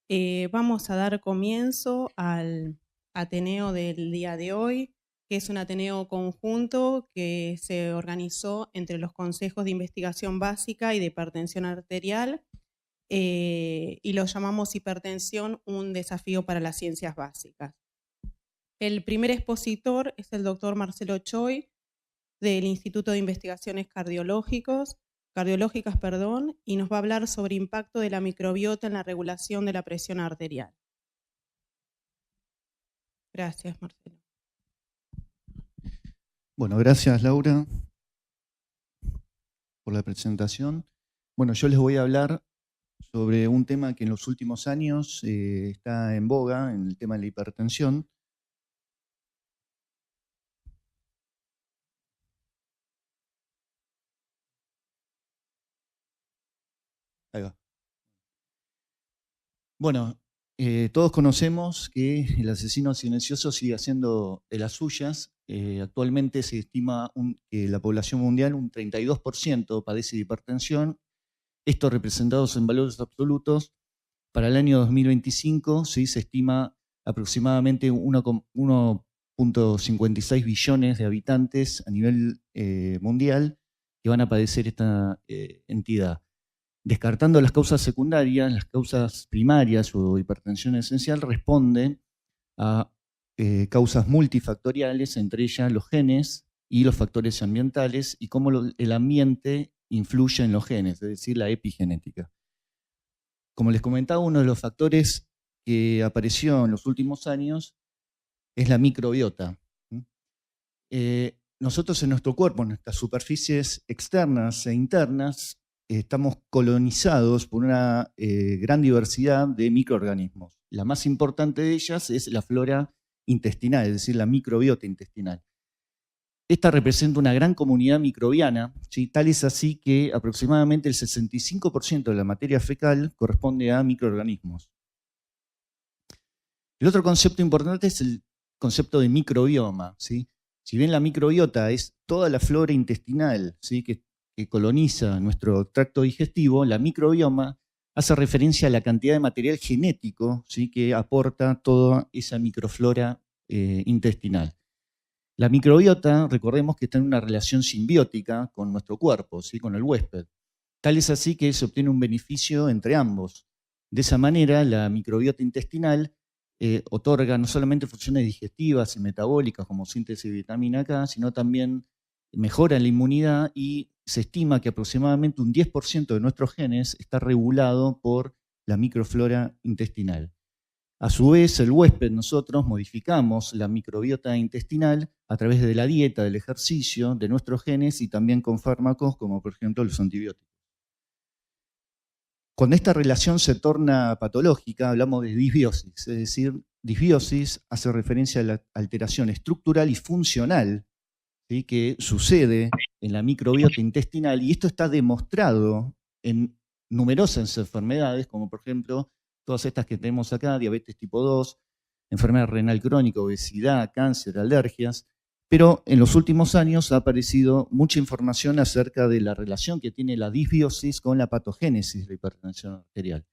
Vamos a dar comienzo al Ateneo del día de hoy, que es un Ateneo conjunto que se organizó entre los consejos de investigación básica y de hipertensión arterial, y lo llamamos Hipertensión, un desafío para las ciencias básicas. El primer expositor es el doctor Marcelo Choi, del Instituto de Investigaciones Cardiológicas, y nos va a hablar sobre impacto de la microbiota en la regulación de la presión arterial. Gracias, Marcelo. Bueno, gracias Laura por la presentación. Bueno, yo les voy a hablar sobre un tema que en los últimos años está en boga, en el tema de la hipertensión. Ahí va. Bueno, todos conocemos que el asesino silencioso sigue haciendo de las suyas. Actualmente se estima que la población mundial, un 32% padece de hipertensión. Esto representados en valores absolutos. Para el año 2025 se estima aproximadamente 1,56 billones de habitantes a nivel mundial que van a padecer esta entidad. Descartando las causas secundarias, las causas primarias o hipertensión esencial responden a causas multifactoriales, entre ellas los genes y los factores ambientales, y cómo el ambiente influye en los genes, es decir, la epigenética. Como les comentaba, uno de los factores que apareció en los últimos años es la microbiota. Nosotros en nuestro cuerpo, en nuestras superficies externas e internas, estamos colonizados por una gran diversidad de microorganismos. La más importante de ellas es la flora intestinal, es decir, la microbiota intestinal. Esta representa una gran comunidad microbiana, ¿sí? Tal es así que aproximadamente el 65% de la materia fecal corresponde a microorganismos. El otro concepto importante es el concepto de microbioma, ¿sí? Si bien la microbiota es toda la flora intestinal, ¿sí? que coloniza nuestro tracto digestivo, la microbioma hace referencia a la cantidad de material genético, ¿sí? que aporta toda esa microflora intestinal. La microbiota, recordemos que está en una relación simbiótica con nuestro cuerpo, ¿sí? con el huésped. Tal es así que se obtiene un beneficio entre ambos. De esa manera, la microbiota intestinal otorga no solamente funciones digestivas y metabólicas como síntesis de vitamina K, sino también mejora la inmunidad, y se estima que aproximadamente un 10% de nuestros genes está regulado por la microflora intestinal. A su vez, el huésped, nosotros modificamos la microbiota intestinal a través de la dieta, del ejercicio, de nuestros genes y también con fármacos como por ejemplo los antibióticos. Cuando esta relación se torna patológica, hablamos de disbiosis, es decir, disbiosis hace referencia a la alteración estructural y funcional, ¿sí? que sucede en la microbiota intestinal, y esto está demostrado en numerosas enfermedades, como por ejemplo todas estas que tenemos acá: diabetes tipo 2, enfermedad renal crónica, obesidad, cáncer, alergias. Pero en los últimos años ha aparecido mucha información acerca de la relación que tiene la disbiosis con la patogénesis de la hipertensión arterial.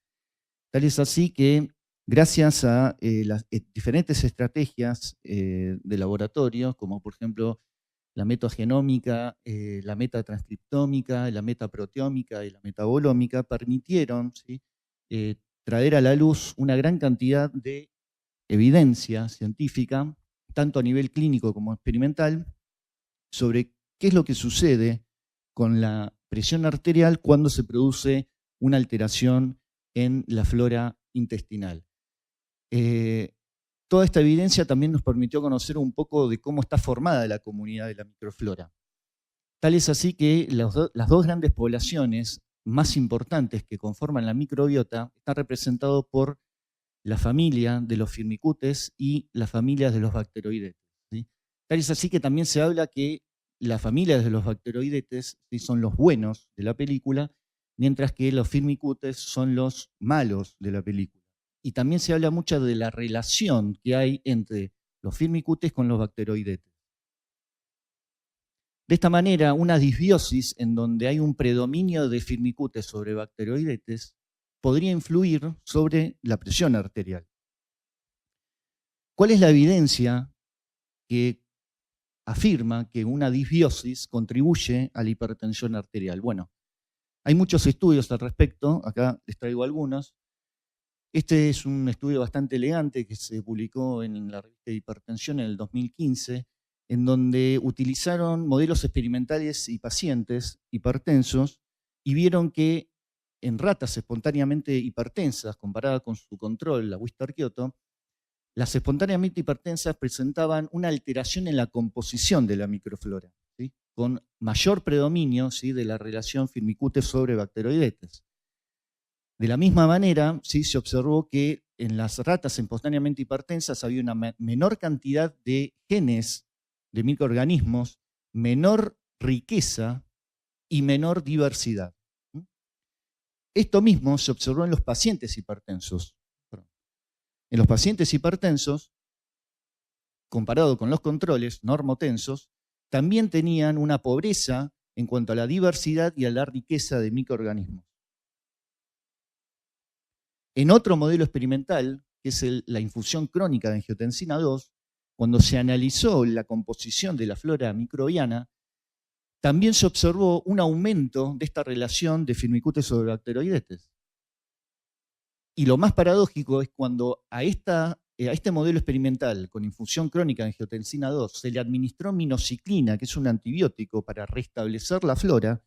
Tal es así que, gracias a las diferentes estrategias de laboratorio, como por ejemplo la metagenómica, la metatranscriptómica, la metaproteómica y la metabolómica, permitieron, ¿sí? Traer a la luz una gran cantidad de evidencia científica, tanto a nivel clínico como experimental, sobre qué es lo que sucede con la presión arterial cuando se produce una alteración en la flora intestinal. Toda esta evidencia también nos permitió conocer un poco de cómo está formada la comunidad de la microflora. Tal es así que las dos grandes poblaciones más importantes que conforman la microbiota están representadas por la familia de los firmicutes y las familias de los bacteroidetes, ¿sí? Tal es así que también se habla que las familias de los bacteroidetes, ¿sí? son los buenos de la película, mientras que los firmicutes son los malos de la película. Y también se habla mucho de la relación que hay entre los firmicutes con los bacteroidetes. De esta manera, una disbiosis en donde hay un predominio de firmicutes sobre bacteroidetes podría influir sobre la presión arterial. ¿Cuál es la evidencia que afirma que una disbiosis contribuye a la hipertensión arterial? Bueno, hay muchos estudios al respecto, acá les traigo algunos. Este es un estudio bastante elegante que se publicó en la revista de Hipertensión en el 2015, en donde utilizaron modelos experimentales y pacientes hipertensos y vieron que en ratas espontáneamente hipertensas, comparada con su control, la Wistar-Kyoto, las espontáneamente hipertensas presentaban una alteración en la composición de la microflora, ¿sí?, con mayor predominio, ¿sí?, de la relación Firmicutes sobre Bacteroidetes. De la misma manera, ¿sí?, se observó que en las ratas espontáneamente hipertensas había una menor cantidad de genes de microorganismos, menor riqueza y menor diversidad. Esto mismo se observó en los pacientes hipertensos. En los pacientes hipertensos, comparado con los controles normotensos, también tenían una pobreza en cuanto a la diversidad y a la riqueza de microorganismos. En otro modelo experimental, que es la infusión crónica de angiotensina 2, cuando se analizó la composición de la flora microbiana, también se observó un aumento de esta relación de Firmicutes sobre Bacteroidetes. Y lo más paradójico es cuando a este modelo experimental con infusión crónica de angiotensina 2 se le administró minociclina, que es un antibiótico para restablecer la flora,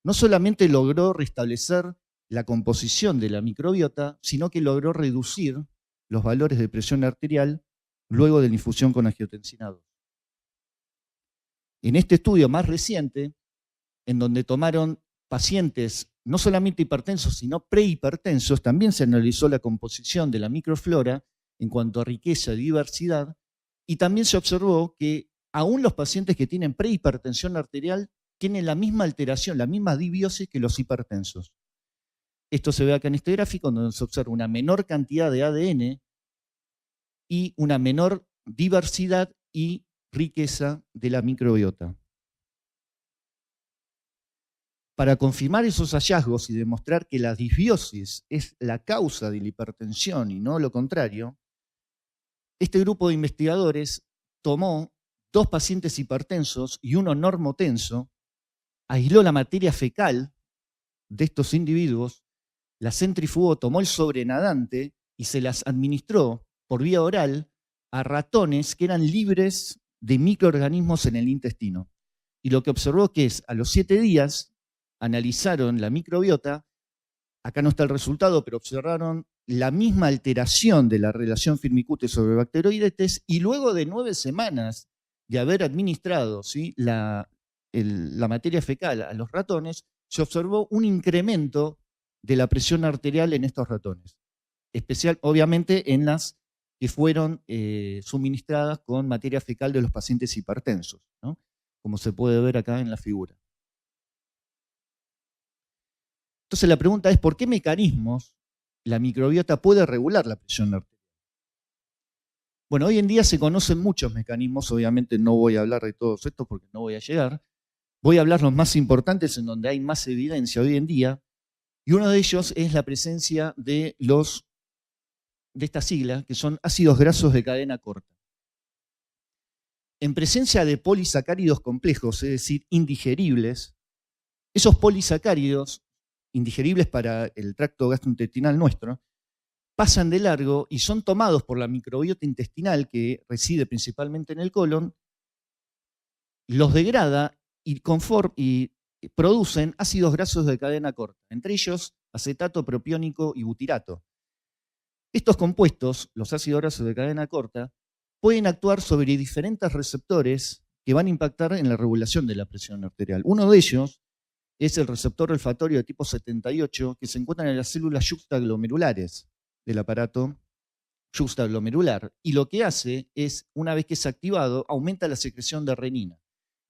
no solamente logró restablecer la composición de la microbiota, sino que logró reducir los valores de presión arterial luego de la infusión con angiotensina 2. En este estudio más reciente, en donde tomaron pacientes no solamente hipertensos, sino prehipertensos, también se analizó la composición de la microflora en cuanto a riqueza y diversidad, y también se observó que aún los pacientes que tienen prehipertensión arterial tienen la misma alteración, la misma disbiosis que los hipertensos. Esto se ve acá en este gráfico, donde se observa una menor cantidad de ADN y una menor diversidad y riqueza de la microbiota. Para confirmar esos hallazgos y demostrar que la disbiosis es la causa de la hipertensión y no lo contrario, este grupo de investigadores tomó 2 pacientes hipertensos y uno normotenso, aisló la materia fecal de estos individuos, la centrifugó, tomó el sobrenadante y se las administró por vía oral a ratones que eran libres de microorganismos en el intestino. Y lo que observó que es, a los 7 días, analizaron la microbiota, acá no está el resultado, pero observaron la misma alteración de la relación Firmicutes sobre Bacteroidetes, y luego de 9 semanas de haber administrado, ¿sí?, la materia fecal a los ratones, se observó un incremento de la presión arterial en estos ratones, especial obviamente en las que fueron suministradas con materia fecal de los pacientes hipertensos, ¿no?, como se puede ver acá en la figura. Entonces la pregunta es, ¿por qué mecanismos la microbiota puede regular la presión arterial? Bueno, hoy en día se conocen muchos mecanismos, obviamente no voy a hablar de todos estos porque no voy a llegar. Voy a hablar los más importantes en donde hay más evidencia hoy en día, y uno de ellos es la presencia de esta sigla, que son ácidos grasos de cadena corta. En presencia de polisacáridos complejos, es decir, indigeribles, esos polisacáridos indigeribles para el tracto gastrointestinal nuestro, pasan de largo y son tomados por la microbiota intestinal que reside principalmente en el colon, los degrada y producen ácidos grasos de cadena corta, entre ellos acetato propiónico y butirato. Estos compuestos, los ácidos grasos de cadena corta, pueden actuar sobre diferentes receptores que van a impactar en la regulación de la presión arterial. Uno de ellos es el receptor olfatorio de tipo 78, que se encuentra en las células yuxtaglomerulares del aparato yuxtaglomerular. Y lo que hace es, una vez que es activado, aumenta la secreción de renina.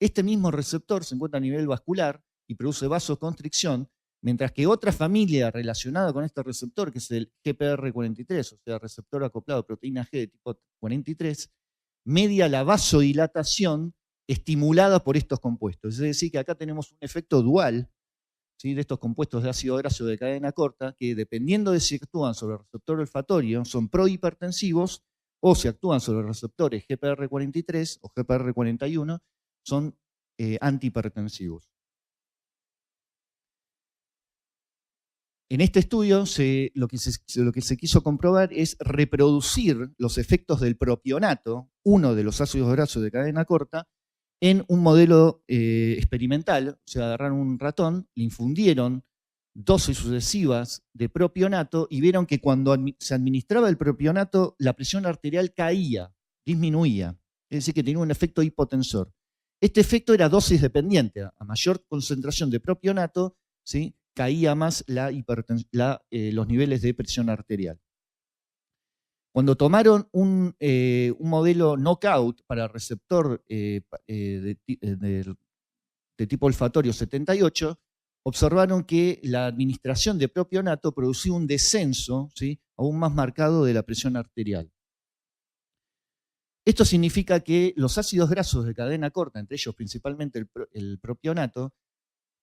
Este mismo receptor se encuentra a nivel vascular y produce vasoconstricción, mientras que otra familia relacionada con este receptor, que es el GPR43, o sea, receptor acoplado a proteína G de tipo 43, media la vasodilatación estimulada por estos compuestos. Es decir, que acá tenemos un efecto dual ¿sí?, de estos compuestos de ácido graso de cadena corta, que dependiendo de si actúan sobre el receptor olfatorio, son prohipertensivos, o si actúan sobre receptores GPR43 o GPR41, son antihipertensivos. En este estudio lo que se quiso comprobar es reproducir los efectos del propionato, uno de los ácidos grasos de cadena corta, en un modelo experimental. O sea, agarraron un ratón, le infundieron dosis sucesivas de propionato y vieron que cuando se administraba el propionato, la presión arterial caía, disminuía. Es decir, que tenía un efecto hipotensor. Este efecto era dosis dependiente. A mayor concentración de propionato, ¿sí?, caía más los niveles de presión arterial. Cuando tomaron un modelo knockout para receptor de tipo olfatorio 78, observaron que la administración de propionato producía un descenso, ¿sí?, aún más marcado de la presión arterial. Esto significa que los ácidos grasos de cadena corta, entre ellos principalmente el propionato,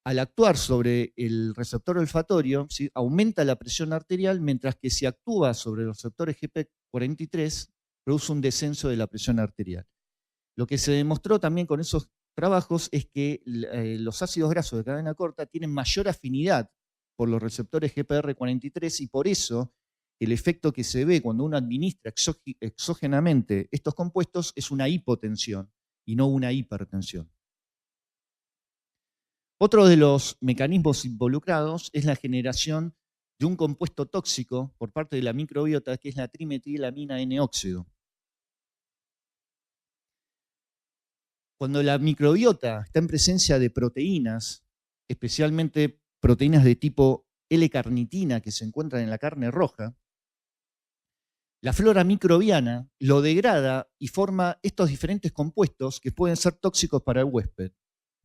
al actuar sobre el receptor olfatorio, ¿sí?, aumenta la presión arterial, mientras que si actúa sobre los receptores GP43, produce un descenso de la presión arterial. Lo que se demostró también con esos trabajos es que los ácidos grasos de cadena corta tienen mayor afinidad por los receptores GPR43 y por eso el efecto que se ve cuando uno administra exógenamente estos compuestos es una hipotensión y no una hipertensión. Otro de los mecanismos involucrados es la generación de un compuesto tóxico por parte de la microbiota, que es la trimetilamina N-óxido. Cuando la microbiota está en presencia de proteínas, especialmente proteínas de tipo L-carnitina que se encuentran en la carne roja, la flora microbiana lo degrada y forma estos diferentes compuestos que pueden ser tóxicos para el huésped,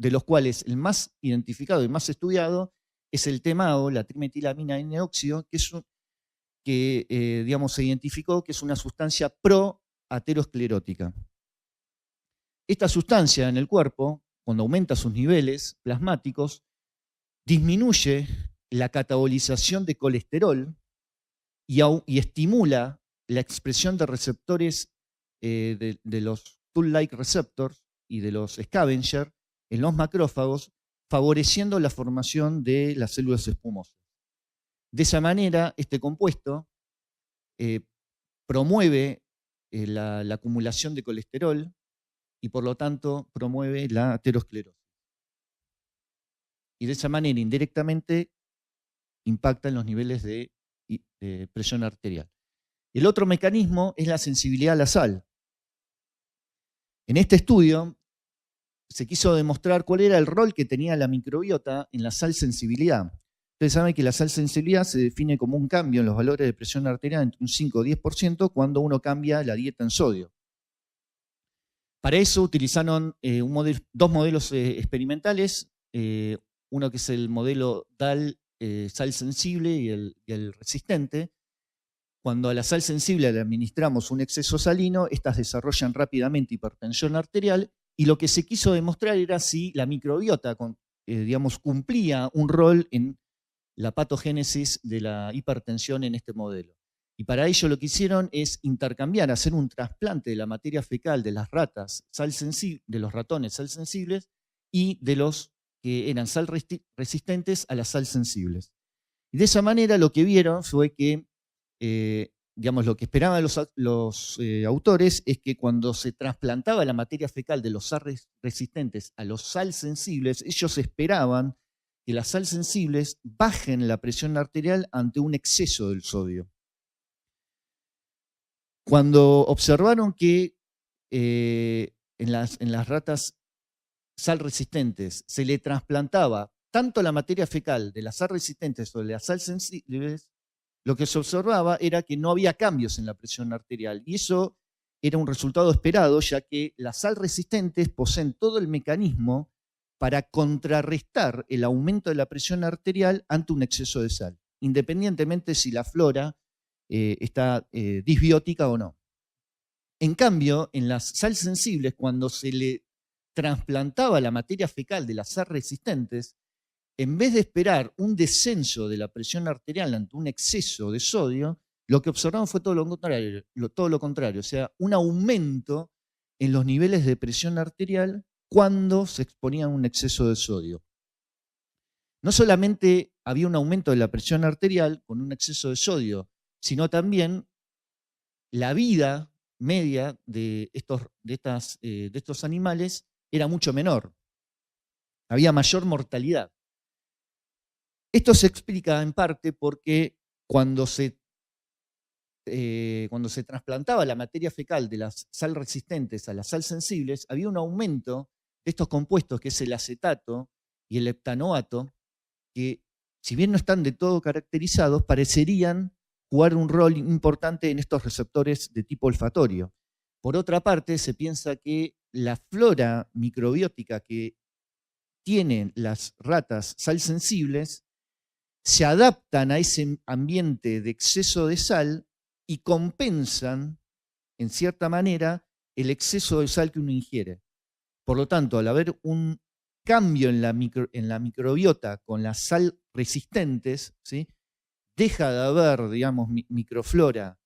de los cuales el más identificado y más estudiado es el TMAO, la trimetilamina N-óxido, que digamos, se identificó que es una sustancia proaterosclerótica. Esta sustancia en el cuerpo, cuando aumenta sus niveles plasmáticos, disminuye la catabolización de colesterol y estimula la expresión de receptores de los toll-like receptors y de los scavenger en los macrófagos, favoreciendo la formación de las células espumosas. De esa manera, este compuesto promueve la acumulación de colesterol y por lo tanto promueve la aterosclerosis. Y de esa manera, indirectamente, impacta en los niveles de presión arterial. El otro mecanismo es la sensibilidad a la sal. En este estudio se quiso demostrar cuál era el rol que tenía la microbiota en la sal sensibilidad. Ustedes saben que la sal sensibilidad se define como un cambio en los valores de presión arterial entre un 5 y 10% cuando uno cambia la dieta en sodio. Para eso utilizaron dos modelos experimentales, uno que es el modelo DAL sal sensible y el resistente. Cuando a la sal sensible le administramos un exceso salino, estas desarrollan rápidamente hipertensión arterial, y lo que se quiso demostrar era si la microbiota digamos, cumplía un rol en la patogénesis de la hipertensión en este modelo. Y para ello lo que hicieron es intercambiar, hacer un trasplante de la materia fecal de las ratas de los ratones sal sensibles y de los que eran sal resistentes a las sal sensibles. Y de esa manera lo que vieron fue que, digamos, lo que esperaban los autores es que cuando se trasplantaba la materia fecal de los sal resistentes a los sal sensibles, ellos esperaban que las sal sensibles bajen la presión arterial ante un exceso del sodio. Cuando observaron que en las ratas sal resistentes se le trasplantaba tanto la materia fecal de las sal resistentes o de las sal sensibles, lo que se observaba era que no había cambios en la presión arterial. Y eso era un resultado esperado, ya que las sal resistentes poseen todo el mecanismo para contrarrestar el aumento de la presión arterial ante un exceso de sal, independientemente si la flora está disbiótica o no. En cambio, en las sal sensibles, cuando se le trasplantaba la materia fecal de las sal resistentes, en vez de esperar un descenso de la presión arterial ante un exceso de sodio, lo que observaron fue todo lo contrario, o sea, un aumento en los niveles de presión arterial cuando se exponía a un exceso de sodio. No solamente había un aumento de la presión arterial con un exceso de sodio, sino también la vida media de estos animales era mucho menor. Había mayor mortalidad. Esto se explica en parte porque cuando se trasplantaba la materia fecal de las sal resistentes a las sal sensibles, había un aumento de estos compuestos, que es el acetato y el heptanoato, que si bien no están de todo caracterizados, parecerían jugar un rol importante en estos receptores de tipo olfatorio. Por otra parte, se piensa que la flora microbiótica que tienen las ratas sal sensibles se adaptan a ese ambiente de exceso de sal y compensan, en cierta manera, el exceso de sal que uno ingiere. Por lo tanto, al haber un cambio en la microbiota con las sal resistentes, ¿sí?, deja de haber, digamos, microflora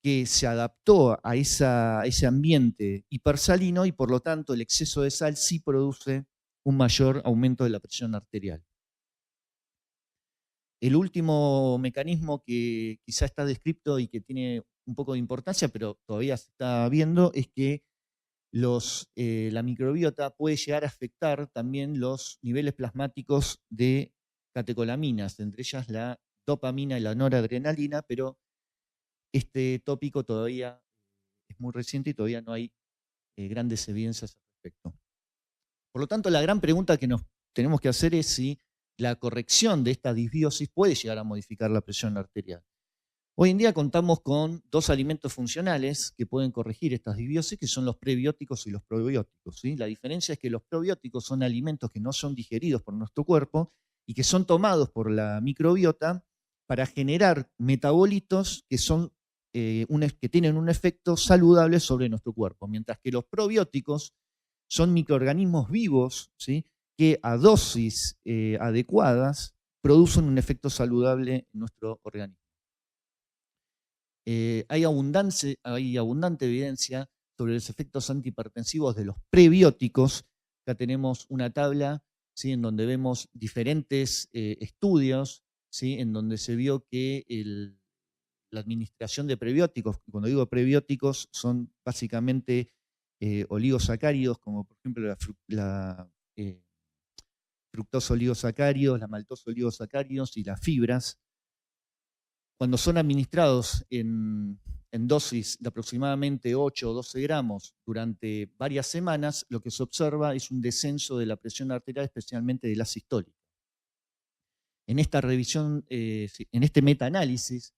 que se adaptó a ese ambiente hipersalino y por lo tanto el exceso de sal sí produce un mayor aumento de la presión arterial. El último mecanismo que quizá está descrito y que tiene un poco de importancia, pero todavía se está viendo, es que la microbiota puede llegar a afectar también los niveles plasmáticos de catecolaminas, entre ellas la dopamina y la noradrenalina, pero este tópico todavía es muy reciente y todavía no hay grandes evidencias al respecto. Por lo tanto, la gran pregunta que nos tenemos que hacer es si la corrección de esta disbiosis puede llegar a modificar la presión arterial. Hoy en día contamos con dos alimentos funcionales que pueden corregir estas disbiosis, que son los prebióticos y los probióticos, ¿sí? La diferencia es que los probióticos son alimentos que no son digeridos por nuestro cuerpo y que son tomados por la microbiota para generar metabolitos que tienen un efecto saludable sobre nuestro cuerpo, mientras que los probióticos son microorganismos vivos, ¿sí?, que a dosis adecuadas producen un efecto saludable en nuestro organismo. Hay abundante evidencia sobre los efectos antihipertensivos de los prebióticos. Acá tenemos una tabla, ¿sí?, en donde vemos diferentes estudios, ¿sí?, en donde se vio que la administración de prebióticos, cuando digo prebióticos, son básicamente oligosacáridos, como por ejemplo la fructosa oligosacáridos, la maltosa oligosacáridos y las fibras. Cuando son administrados en dosis de aproximadamente 8 o 12 gramos durante varias semanas, lo que se observa es un descenso de la presión arterial, especialmente de la sistólica. En esta revisión, en este metaanálisis,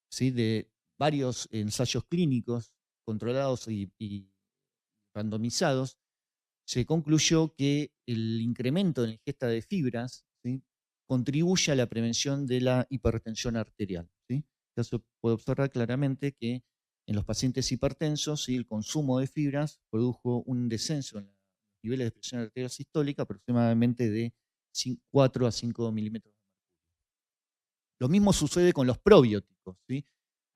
¿sí?, de varios ensayos clínicos controlados y randomizados, se concluyó que el incremento en la ingesta de fibras, ¿sí?, contribuye a la prevención de la hipertensión arterial, ¿sí? Ya se puede observar claramente que en los pacientes hipertensos, ¿sí?, el consumo de fibras produjo un descenso en los niveles de presión arterial sistólica aproximadamente de 4 a 5 milímetros de mercurio. Lo mismo sucede con los probióticos, ¿sí?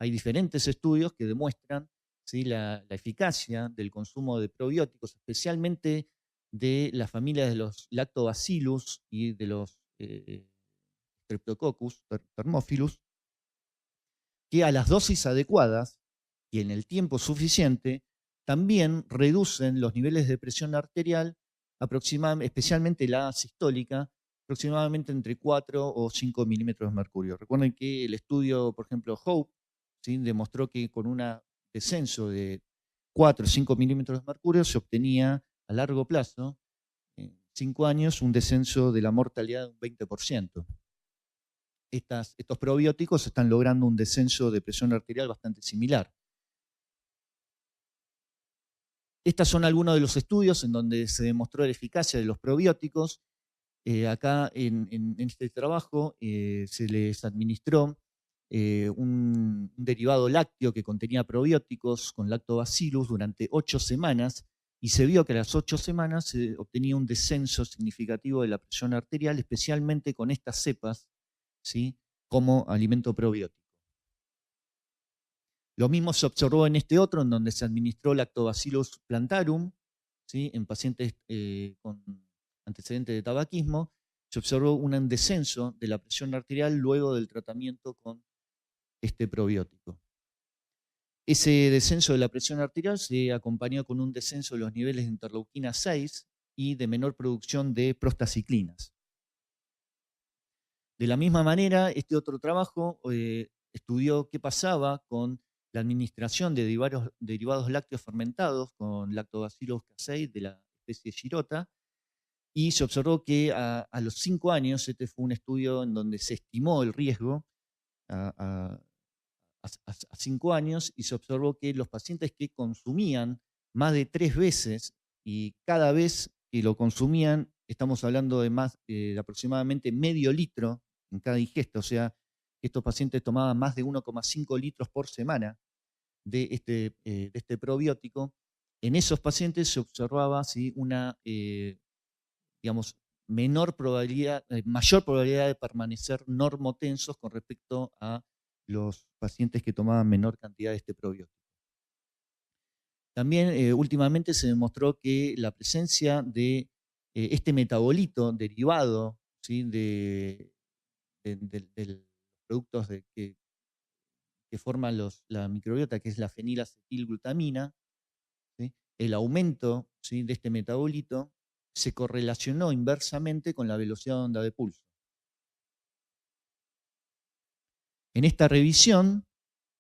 Hay diferentes estudios que demuestran, ¿sí?, la eficacia del consumo de probióticos, especialmente de la familia de los Lactobacillus y de los Streptococcus thermophilus, que a las dosis adecuadas y en el tiempo suficiente también reducen los niveles de presión arterial, especialmente la sistólica, aproximadamente entre 4 o 5 milímetros de mercurio. Recuerden que el estudio, por ejemplo, Hope, ¿sí?, demostró que con un descenso de 4 o 5 milímetros de mercurio se obtenía a largo plazo, en 5 años, un descenso de la mortalidad de un 20%. Estos probióticos están logrando un descenso de presión arterial bastante similar. Estos son algunos de los estudios en donde se demostró la eficacia de los probióticos. Acá en este trabajo se les administró un derivado lácteo que contenía probióticos con lactobacillus durante 8 semanas y se vio que a las 8 semanas se obtenía un descenso significativo de la presión arterial, especialmente con estas cepas, ¿sí?, como alimento probiótico. Lo mismo se observó en este otro, en donde se administró Lactobacillus plantarum, ¿sí?, en pacientes con antecedentes de tabaquismo. Se observó un descenso de la presión arterial luego del tratamiento con este probiótico. Ese descenso de la presión arterial se acompañó con un descenso de los niveles de interleuquina 6 y de menor producción de prostaciclinas. De la misma manera, este otro trabajo estudió qué pasaba con la administración de derivados lácteos fermentados con Lactobacillus casei de la especie Shirota, y se observó que a los 5 años, este fue un estudio en donde se estimó el riesgo a 5 años, y se observó que los pacientes que consumían más de 3 veces, y cada vez que lo consumían, estamos hablando de aproximadamente medio litro en cada ingesta, o sea, estos pacientes tomaban más de 1,5 litros por semana de este probiótico. En esos pacientes se observaba, ¿sí?, una, digamos, mayor probabilidad de permanecer normotensos con respecto a los pacientes que tomaban menor cantidad de este probiótico. También últimamente se demostró que la presencia de este metabolito derivado, ¿sí?, de los productos que forman la microbiota, que es la fenilacetilglutamina, ¿sí?, el aumento, ¿sí?, de este metabolito se correlacionó inversamente con la velocidad de onda de pulso. En esta revisión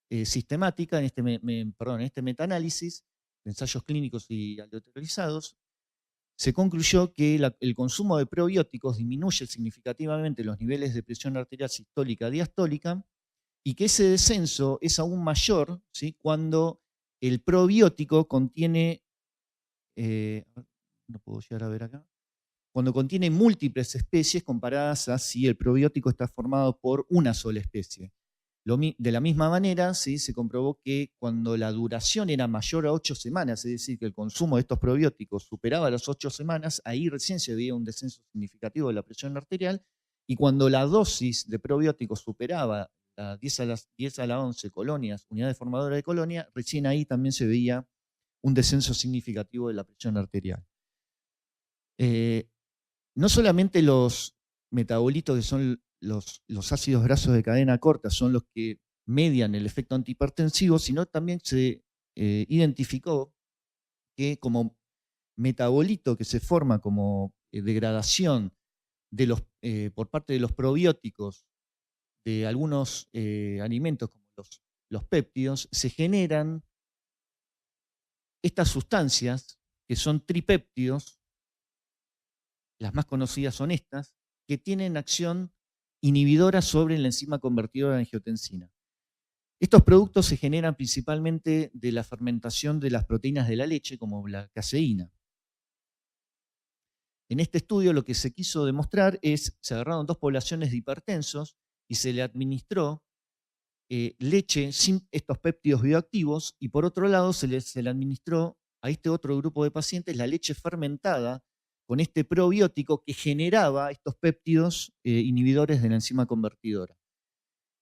sistemática, en este metaanálisis de ensayos clínicos y aleatorizados, se concluyó que el consumo de probióticos disminuye significativamente los niveles de presión arterial sistólica diastólica, y que ese descenso es aún mayor, ¿sí?, cuando el probiótico contiene, no puedo llegar a ver acá, cuando contiene múltiples especies comparadas a si el probiótico está formado por una sola especie. De la misma manera, ¿sí?, se comprobó que cuando la duración era mayor a 8 semanas, es decir, que el consumo de estos probióticos superaba las 8 semanas, ahí recién se veía un descenso significativo de la presión arterial, y cuando la dosis de probióticos superaba las 10 a la 11 colonias, unidades formadoras de colonia, recién ahí también se veía un descenso significativo de la presión arterial. No solamente los metabolitos, que son los ácidos grasos de cadena corta, son los que median el efecto antihipertensivo, sino también se identificó que como metabolito que se forma como degradación por parte de los probióticos de algunos alimentos como los péptidos, se generan estas sustancias que son tripéptidos. Las más conocidas son estas, que tienen acción inhibidora sobre la enzima convertidora de angiotensina. Estos productos se generan principalmente de la fermentación de las proteínas de la leche, como la caseína. En este estudio lo que se quiso demostrar es, se agarraron 2 poblaciones de hipertensos y se le administró leche sin estos péptidos bioactivos, y por otro lado se le administró a este otro grupo de pacientes la leche fermentada con este probiótico que generaba estos péptidos inhibidores de la enzima convertidora.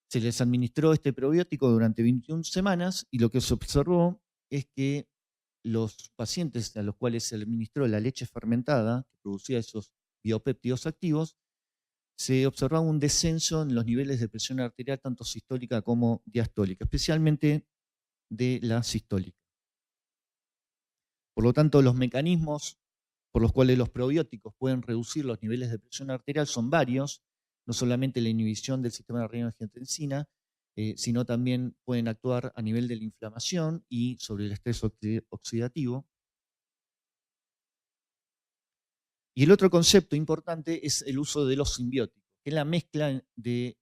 Se les administró este probiótico durante 21 semanas y lo que se observó es que los pacientes a los cuales se administró la leche fermentada, que producía esos biopéptidos activos, se observaba un descenso en los niveles de presión arterial tanto sistólica como diastólica, especialmente de la sistólica. Por lo tanto, los mecanismos por los cuales los probióticos pueden reducir los niveles de presión arterial son varios, no solamente la inhibición del sistema de renin-angiotensina, sino también pueden actuar a nivel de la inflamación y sobre el estrés oxidativo. Y el otro concepto importante es el uso de los simbióticos, que es la mezcla del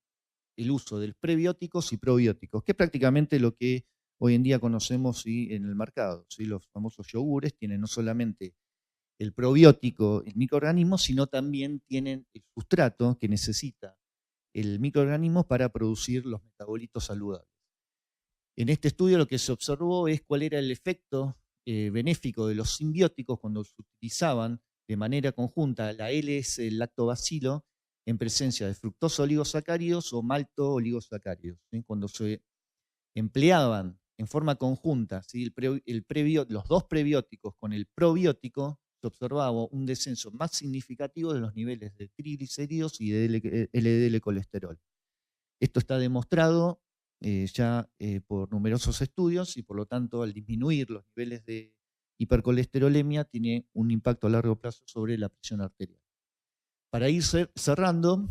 uso de prebióticos y probióticos, que es prácticamente lo que hoy en día conocemos en el mercado. ¿Sí? Los famosos yogures tienen no solamente el probiótico, el microorganismo, sino también tienen el sustrato que necesita el microorganismo para producir los metabolitos saludables. En este estudio lo que se observó es cuál era el efecto benéfico de los simbióticos cuando se utilizaban de manera conjunta la LS, el lactobacilo, en presencia de fructosa oligosacáridos o malto oligosacáridos. ¿Sí? Cuando se empleaban en forma conjunta, ¿sí? Los dos prebióticos con el probiótico, se observaba un descenso más significativo de los niveles de triglicéridos y de LDL colesterol. Esto está demostrado ya por numerosos estudios y por lo tanto al disminuir los niveles de hipercolesterolemia tiene un impacto a largo plazo sobre la presión arterial. Para ir cerrando,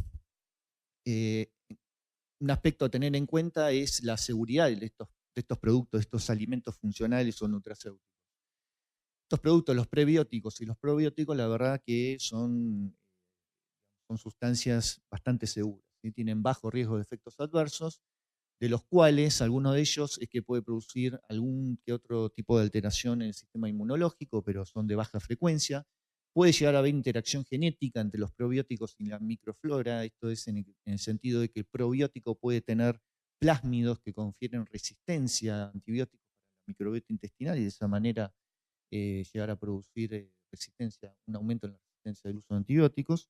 un aspecto a tener en cuenta es la seguridad de estos productos, de estos alimentos funcionales o nutracéuticos. Estos productos, los prebióticos y los probióticos, la verdad que son sustancias bastante seguras, ¿sí? Tienen bajo riesgo de efectos adversos, de los cuales algunos de ellos es que puede producir algún que otro tipo de alteración en el sistema inmunológico, pero son de baja frecuencia. Puede llegar a haber interacción genética entre los probióticos y la microflora, esto es en el sentido de que el probiótico puede tener plásmidos que confieren resistencia a antibióticos para la microbiota intestinal y de esa manera llegar a producir resistencia, un aumento en la resistencia del uso de antibióticos.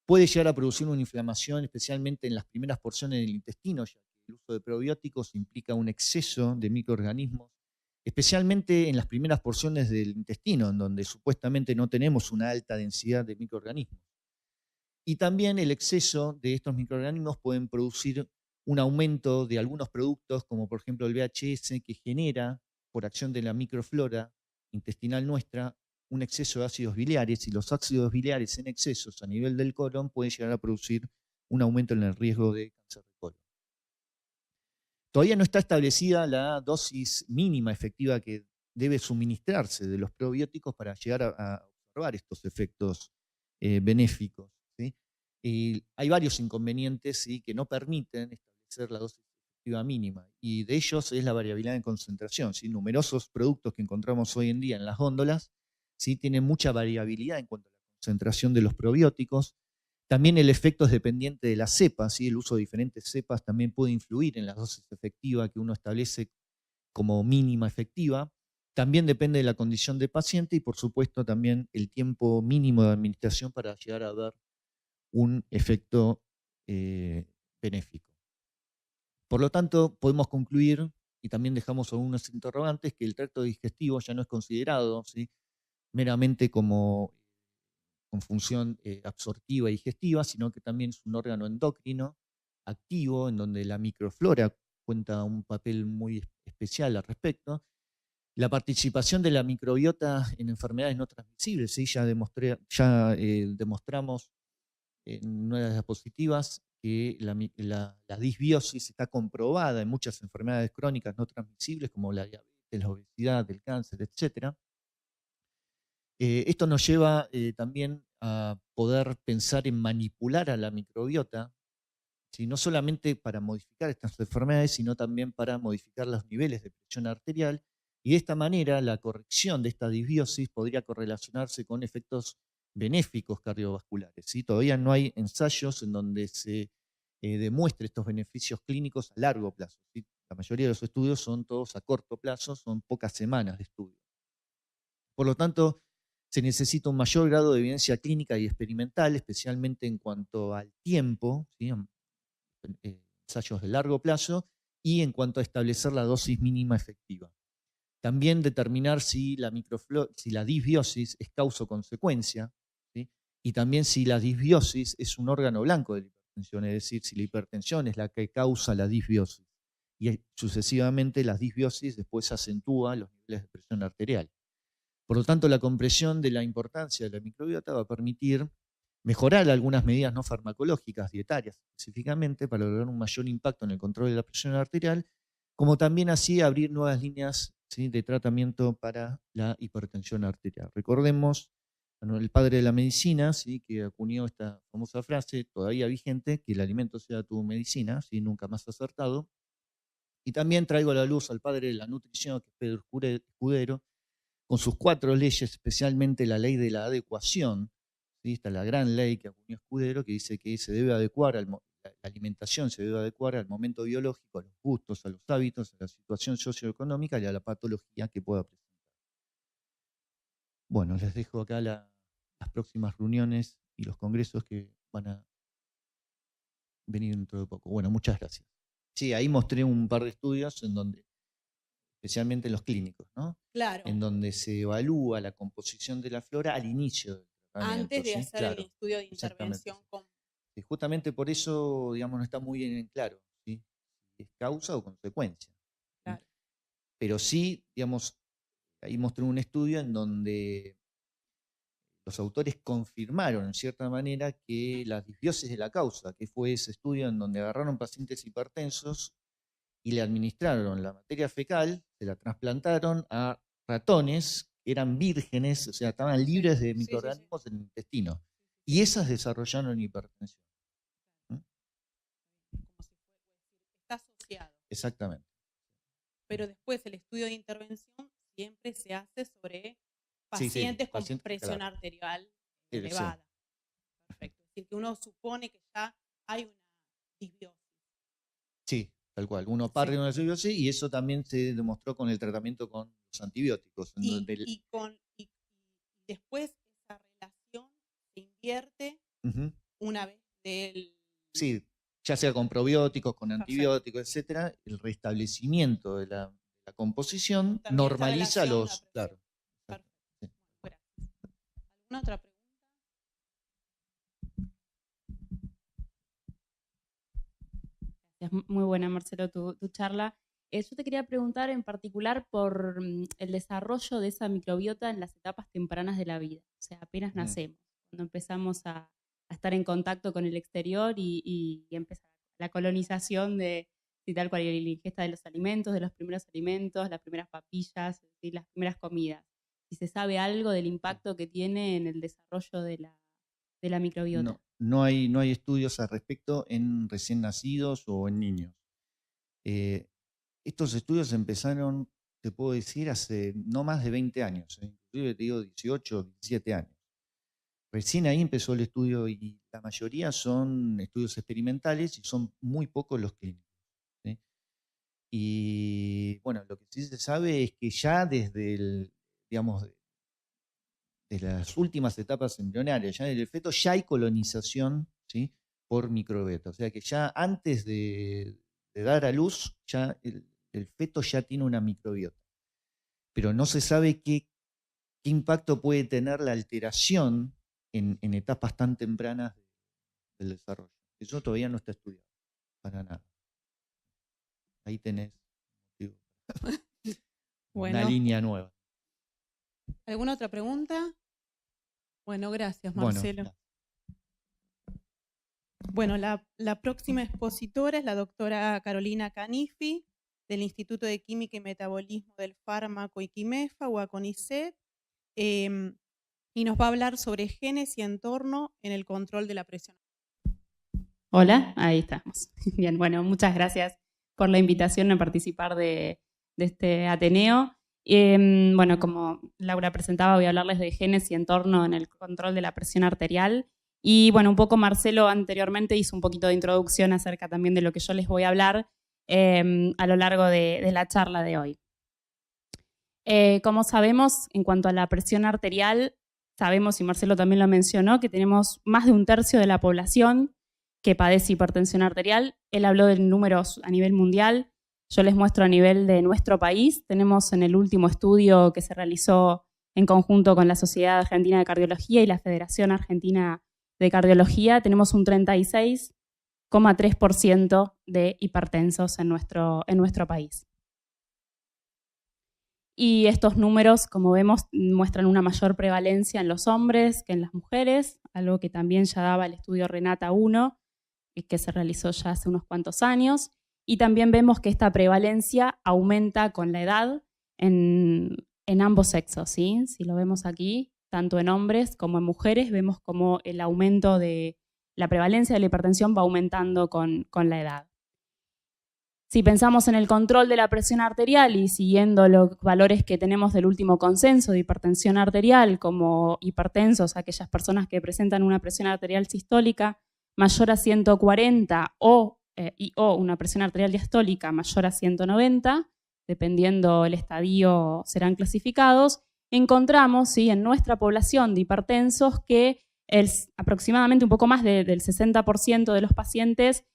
Puede llegar a producir una inflamación, especialmente en las primeras porciones del intestino, ya que el uso de probióticos implica un exceso de microorganismos, especialmente en las primeras porciones del intestino, en donde supuestamente no tenemos una alta densidad de microorganismos. Y también el exceso de estos microorganismos pueden producir un aumento de algunos productos, como por ejemplo el VHS, que genera, por acción de la microflora intestinal nuestra, un exceso de ácidos biliares, y los ácidos biliares en excesos a nivel del colon pueden llegar a producir un aumento en el riesgo de cáncer de colon. Todavía no está establecida la dosis mínima efectiva que debe suministrarse de los probióticos para llegar a observar estos efectos benéficos, ¿sí? Y hay varios inconvenientes, ¿sí?, que no permiten establecer la dosis efectiva mínima, y de ellos es la variabilidad en concentración, ¿sí? Numerosos productos que encontramos hoy en día en las góndolas, ¿sí?, tienen mucha variabilidad en cuanto a la concentración de los probióticos. También el efecto es dependiente de la cepa, ¿sí? El uso de diferentes cepas también puede influir en la dosis efectiva que uno establece como mínima efectiva. También depende de la condición del paciente y, por supuesto, también el tiempo mínimo de administración para llegar a ver un efecto benéfico. Por lo tanto, podemos concluir, y también dejamos algunos interrogantes, que el tracto digestivo ya no es considerado, ¿sí?, meramente como con función absortiva y digestiva, sino que también es un órgano endocrino activo, en donde la microflora cuenta un papel muy especial al respecto. La participación de la microbiota en enfermedades no transmisibles, ¿sí? Ya demostramos en una de las diapositivas que la disbiosis está comprobada en muchas enfermedades crónicas no transmisibles, como la diabetes, la obesidad, el cáncer, etc. Esto nos lleva también a poder pensar en manipular a la microbiota, ¿sí?, no solamente para modificar estas enfermedades, sino también para modificar los niveles de presión arterial, y de esta manera la corrección de esta disbiosis podría correlacionarse con efectos benéficos cardiovasculares, ¿sí? Todavía no hay ensayos en donde se demuestre estos beneficios clínicos a largo plazo, ¿sí? La mayoría de los estudios son todos a corto plazo, son pocas semanas de estudio. Por lo tanto, se necesita un mayor grado de evidencia clínica y experimental, especialmente en cuanto al tiempo, ¿sí?, ensayos de largo plazo, y en cuanto a establecer la dosis mínima efectiva. También determinar si la disbiosis es causa o consecuencia, ¿sí?, y también si la disbiosis es un órgano blanco de la hipertensión, es decir, si la hipertensión es la que causa la disbiosis. Y sucesivamente la disbiosis después acentúa los niveles de presión arterial. Por lo tanto, la comprensión de la importancia de la microbiota va a permitir mejorar algunas medidas no farmacológicas, dietarias específicamente, para lograr un mayor impacto en el control de la presión arterial, como también así abrir nuevas líneas, ¿sí?, de tratamiento para la hipertensión arterial. Recordemos, bueno, el padre de la medicina, ¿sí?, que acuñó esta famosa frase, todavía vigente, que el alimento sea tu medicina, ¿sí?, nunca más acertado. Y también traigo a la luz al padre de la nutrición, que es Pedro Escudero, con sus 4 leyes, especialmente la ley de la adecuación, ¿sí? Está la gran ley que acuñó Escudero, que dice que se debe adecuar la la alimentación se debe adecuar al momento biológico, a los gustos, a los hábitos, a la situación socioeconómica y a la patología que pueda presentar. Bueno, les dejo acá las próximas reuniones y los congresos que van a venir dentro de poco. Bueno, muchas gracias. Sí, ahí mostré un par de estudios en donde, especialmente en los clínicos, ¿no? Claro. En donde se evalúa la composición de la flora al inicio del tratamiento. Antes de ¿sí? hacer Claro, el estudio de intervención. Sí, justamente por eso, digamos, no está muy bien en claro, ¿sí? Si es causa o consecuencia. Claro. Pero sí, digamos, ahí mostré un estudio en donde los autores confirmaron, en cierta manera, que la disbiosis de la causa, que fue ese estudio en donde agarraron pacientes hipertensos y le administraron la materia fecal, se la trasplantaron a ratones que eran vírgenes, o sea, estaban libres de microorganismos en el intestino. Y esas desarrollaron hipertensión. Está asociado. Exactamente. Pero después el estudio de intervención siempre se hace sobre pacientes con presión arterial elevada. Sí. Perfecto. Es decir, que uno supone que ya hay una disbiosis. Sí, tal cual. Uno parte de una disbiosis y eso también se demostró con el tratamiento con los antibióticos. Y después esa relación se invierte una vez del... Sí, ya sea con probióticos, con antibióticos, etcétera, el restablecimiento de la composición también normaliza los... Claro. Perfecto. Sí. Gracias. ¿Alguna otra pregunta? Gracias. Muy buena, Marcelo, tu charla. Yo te quería preguntar en particular por el desarrollo de esa microbiota en las etapas tempranas de la vida. O sea, apenas nacemos, cuando empezamos a estar en contacto con el exterior y empezar la colonización de tal cual, la ingesta de los alimentos, las primeras papillas, las primeras comidas. Si se sabe algo del impacto que tiene en el desarrollo de la microbiota. No hay estudios al respecto en recién nacidos o en niños. Estos estudios empezaron, te puedo decir, hace no más de 20 años, inclusive te digo 18 o 17 años. Recién ahí empezó el estudio y la mayoría son estudios experimentales y son muy pocos los clínicos. ¿sí? Y bueno, lo que sí se sabe es que ya desde de las últimas etapas embrionarias, ya en el feto, ya hay colonización, ¿sí? por microbiota. O sea que ya antes de dar a luz, ya el feto ya tiene una microbiota. Pero no se sabe qué impacto puede tener la alteración en etapas tan tempranas del desarrollo. Eso todavía no está estudiado, para nada. Ahí tenés una línea nueva. ¿Alguna otra pregunta? Bueno, gracias, Marcelo. Bueno, la próxima expositora es la doctora Carolina Canifi, del Instituto de Química y Metabolismo del Fármaco IQIMEFA o CONICET, y nos va a hablar sobre genes y entorno en el control de la presión. Hola, ahí estamos. Bien, bueno, muchas gracias por la invitación a participar de este Ateneo. Bueno, como Laura presentaba, voy a hablarles de genes y entorno en el control de la presión arterial. Y bueno, un poco Marcelo anteriormente hizo un poquito de introducción acerca también de lo que yo les voy a hablar a lo largo de la charla de hoy. Como sabemos, en cuanto a la presión arterial, sabemos, y Marcelo también lo mencionó, que tenemos más de 1/3 de la población que padece hipertensión arterial. Él habló de números a nivel mundial. Yo les muestro a nivel de nuestro país. Tenemos en el último estudio que se realizó en conjunto con la Sociedad Argentina de Cardiología y la Federación Argentina de Cardiología, tenemos un 36,3% de hipertensos en nuestro país. Y estos números, como vemos, muestran una mayor prevalencia en los hombres que en las mujeres, algo que también ya daba el estudio Renata 1, que se realizó ya hace unos cuantos años. Y también vemos que esta prevalencia aumenta con la edad en ambos sexos, ¿sí? Si lo vemos aquí, tanto en hombres como en mujeres, vemos como el aumento de la prevalencia de la hipertensión va aumentando con la edad. Si pensamos en el control de la presión arterial y siguiendo los valores que tenemos del último consenso de hipertensión arterial como hipertensos, aquellas personas que presentan una presión arterial sistólica mayor a 140 o una presión arterial diastólica mayor a 190, dependiendo el estadio serán clasificados, encontramos, ¿sí?, en nuestra población de hipertensos que aproximadamente un poco más del 60% de los pacientes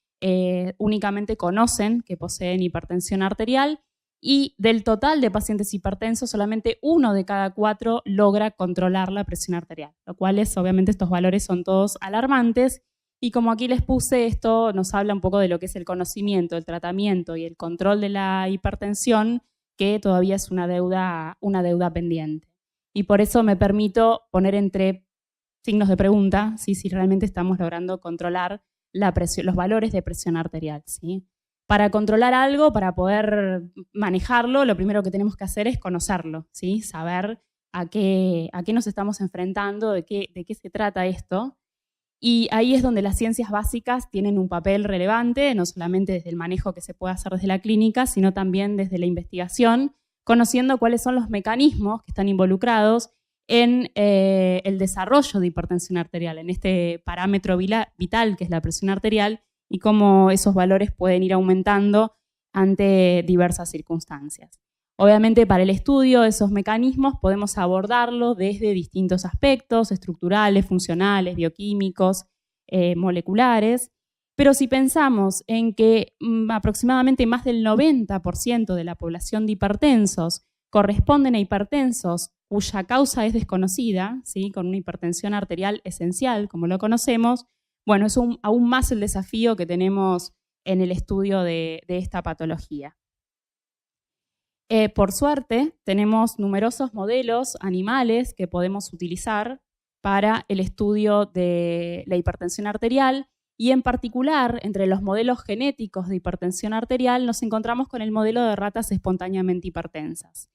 únicamente conocen que poseen hipertensión arterial, y del total de pacientes hipertensos solamente 1 de cada 4 logra controlar la presión arterial, lo cual es, obviamente, estos valores son todos alarmantes, y como aquí les puse, esto nos habla un poco de lo que es el conocimiento, el tratamiento y el control de la hipertensión, que todavía es una deuda pendiente. Y por eso me permito poner entre signos de pregunta, ¿sí?, si realmente estamos logrando controlar los valores de presión arterial, ¿sí? Para controlar algo, para poder manejarlo, lo primero que tenemos que hacer es conocerlo, ¿sí?, saber a qué nos estamos enfrentando, de qué se trata esto. Y ahí es donde las ciencias básicas tienen un papel relevante, no solamente desde el manejo que se puede hacer desde la clínica, sino también desde la investigación, conociendo cuáles son los mecanismos que están involucrados en el desarrollo de hipertensión arterial, en este parámetro vital que es la presión arterial, y cómo esos valores pueden ir aumentando ante diversas circunstancias. Obviamente, para el estudio de esos mecanismos podemos abordarlo desde distintos aspectos estructurales, funcionales, bioquímicos, moleculares, pero si pensamos en que aproximadamente más del 90% de la población de hipertensos corresponden a hipertensos cuya causa es desconocida, ¿sí?, con una hipertensión arterial esencial, como lo conocemos, bueno, es aún más el desafío que tenemos en el estudio de esta patología. Por suerte, tenemos numerosos modelos animales que podemos utilizar para el estudio de la hipertensión arterial, y en particular, entre los modelos genéticos de hipertensión arterial, nos encontramos con el modelo de ratas espontáneamente hipertensas.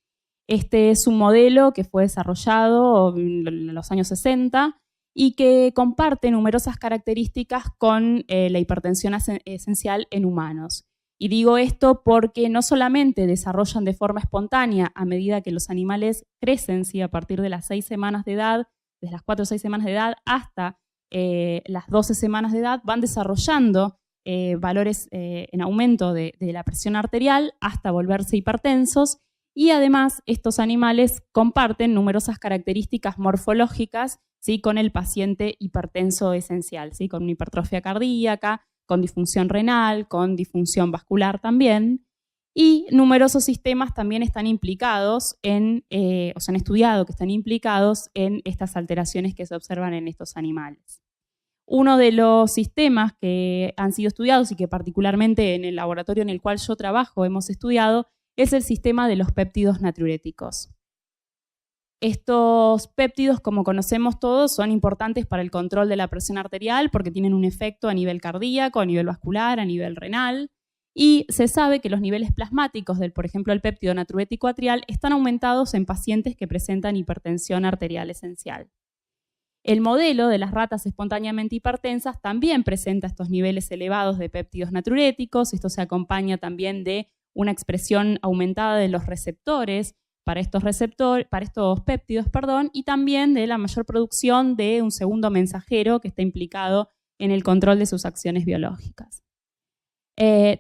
Este es un modelo que fue desarrollado en los años 60 y que comparte numerosas características con la hipertensión esencial en humanos. Y digo esto porque no solamente desarrollan de forma espontánea a medida que los animales crecen, ¿sí?, a partir de las 6 semanas de edad, desde las 4 o 6 semanas de edad hasta las 12 semanas de edad, van desarrollando valores en aumento de la presión arterial hasta volverse hipertensos, y además estos animales comparten numerosas características morfológicas, ¿sí?, con el paciente hipertenso esencial, ¿sí?, con una hipertrofia cardíaca, con disfunción renal, con disfunción vascular también, y numerosos sistemas también están implicados o se han estudiado que están implicados en estas alteraciones que se observan en estos animales. Uno de los sistemas que han sido estudiados y que particularmente en el laboratorio en el cual yo trabajo hemos estudiado es el sistema de los péptidos natriuréticos. Estos péptidos, como conocemos todos, son importantes para el control de la presión arterial porque tienen un efecto a nivel cardíaco, a nivel vascular, a nivel renal, y se sabe que los niveles plasmáticos por ejemplo, el péptido natriurético atrial están aumentados en pacientes que presentan hipertensión arterial esencial. El modelo de las ratas espontáneamente hipertensas también presenta estos niveles elevados de péptidos natriuréticos. Esto se acompaña también de una expresión aumentada de los receptores para estos péptidos, y también de la mayor producción de un segundo mensajero que está implicado en el control de sus acciones biológicas.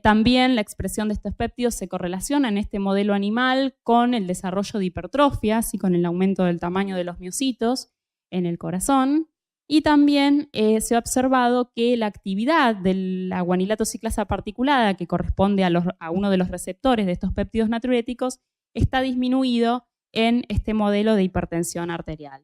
También la expresión de estos péptidos se correlaciona en este modelo animal con el desarrollo de hipertrofias y con el aumento del tamaño de los miocitos en el corazón, y también se ha observado que la actividad de la guanilato ciclasa particulada, que corresponde a uno de los receptores de estos péptidos natriuréticos, está disminuido en este modelo de hipertensión arterial.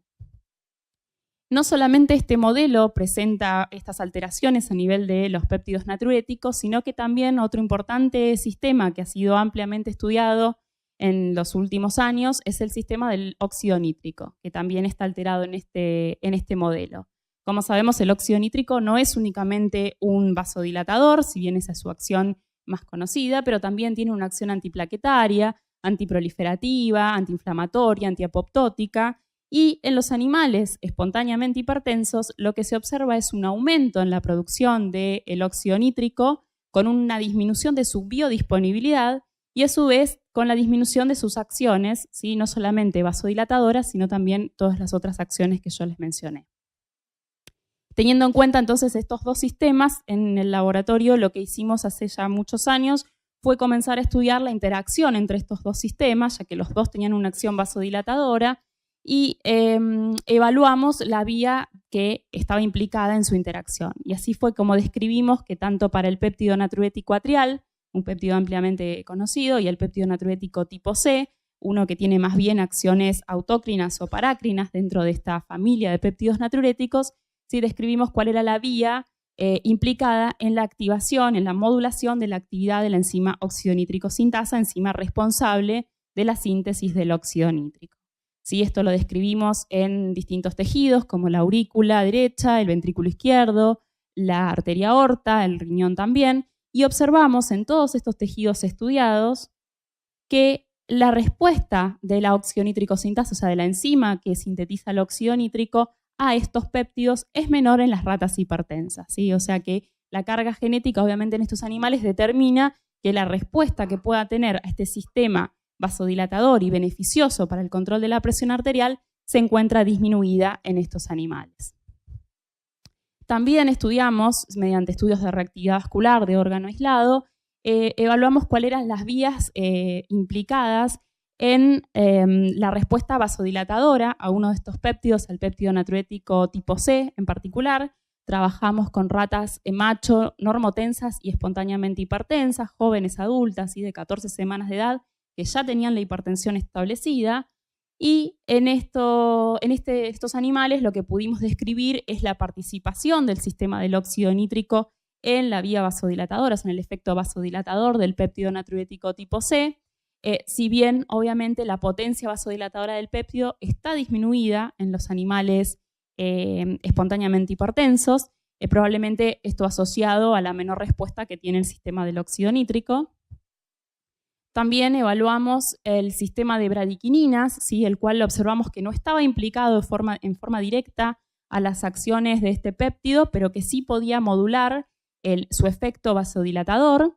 No solamente este modelo presenta estas alteraciones a nivel de los péptidos natriuréticos, sino que también otro importante sistema que ha sido ampliamente estudiado en los últimos años es el sistema del óxido nítrico, que también está alterado en este modelo. Como sabemos, el óxido nítrico no es únicamente un vasodilatador, si bien esa es su acción más conocida, pero también tiene una acción antiplaquetaria, antiproliferativa, antiinflamatoria, antiapoptótica, y en los animales espontáneamente hipertensos lo que se observa es un aumento en la producción del óxido nítrico con una disminución de su biodisponibilidad y a su vez con la disminución de sus acciones, ¿sí? No solamente vasodilatadoras, sino también todas las otras acciones que yo les mencioné. Teniendo en cuenta entonces estos dos sistemas, en el laboratorio lo que hicimos hace ya muchos años fue comenzar a estudiar la interacción entre estos dos sistemas, ya que los dos tenían una acción vasodilatadora, y evaluamos la vía que estaba implicada en su interacción. Y así fue como describimos que tanto para el péptido natriurético atrial, un péptido ampliamente conocido, y el péptido natriurético tipo C, uno que tiene más bien acciones autócrinas o parácrinas dentro de esta familia de péptidos natriuréticos, sí describimos cuál era la vía implicada en la activación, en la modulación de la actividad de la enzima óxido-nítrico sintasa, enzima responsable de la síntesis del óxido nítrico. ¿Sí? Esto lo describimos en distintos tejidos, como la aurícula derecha, el ventrículo izquierdo, la arteria aorta, el riñón también, y observamos en todos estos tejidos estudiados que la respuesta de la óxido-nítrico sintasa, o sea, de la enzima que sintetiza el óxido nítrico, a estos péptidos es menor en las ratas hipertensas, ¿sí? O sea que la carga genética, obviamente, en estos animales determina que la respuesta que pueda tener a este sistema vasodilatador y beneficioso para el control de la presión arterial se encuentra disminuida en estos animales. También estudiamos, mediante estudios de reactividad vascular de órgano aislado, evaluamos cuáles eran las vías implicadas en la respuesta vasodilatadora a uno de estos péptidos, el péptido natriurético tipo C en particular. Trabajamos con ratas macho normotensas y espontáneamente hipertensas, jóvenes adultas y de 14 semanas de edad que ya tenían la hipertensión establecida. Y en estos animales lo que pudimos describir es la participación del sistema del óxido nítrico en la vía vasodilatadora, o sea, en el efecto vasodilatador del péptido natriurético tipo C. Si bien, obviamente, la potencia vasodilatadora del péptido está disminuida en los animales espontáneamente hipertensos, probablemente esto asociado a la menor respuesta que tiene el sistema del óxido nítrico. También evaluamos el sistema de bradiquininas, ¿sí? El cual observamos que no estaba implicado en forma directa a las acciones de este péptido, pero que sí podía modular su efecto vasodilatador.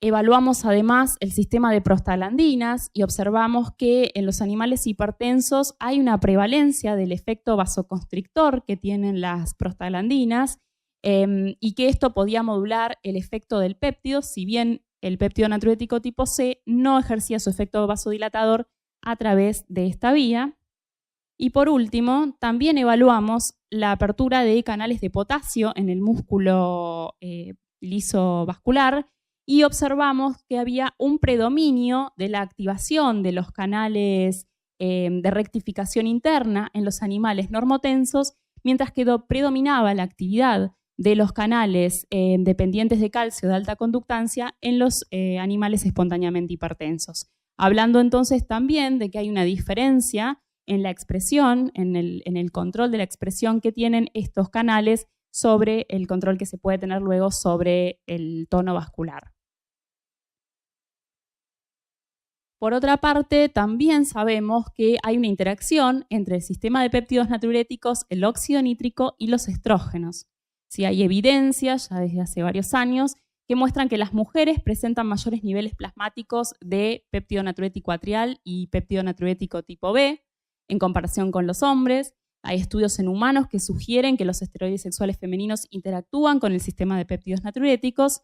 Evaluamos además el sistema de prostaglandinas y observamos que en los animales hipertensos hay una prevalencia del efecto vasoconstrictor que tienen las prostaglandinas y que esto podía modular el efecto del péptido, si bien el péptido natriurético tipo C no ejercía su efecto vasodilatador a través de esta vía. Y por último, también evaluamos la apertura de canales de potasio en el músculo liso vascular y observamos que había un predominio de la activación de los canales de rectificación interna en los animales normotensos, mientras que predominaba la actividad de los canales dependientes de calcio de alta conductancia en los animales espontáneamente hipertensos. Hablando entonces también de que hay una diferencia en la expresión, en el control de la expresión que tienen estos canales sobre el control que se puede tener luego sobre el tono vascular. Por otra parte, también sabemos que hay una interacción entre el sistema de péptidos natriuréticos, el óxido nítrico y los estrógenos. Sí, hay evidencia ya desde hace varios años que muestran que las mujeres presentan mayores niveles plasmáticos de péptido natriurético atrial y péptido natriurético tipo B en comparación con los hombres. Hay estudios en humanos que sugieren que los esteroides sexuales femeninos interactúan con el sistema de péptidos natriuréticos,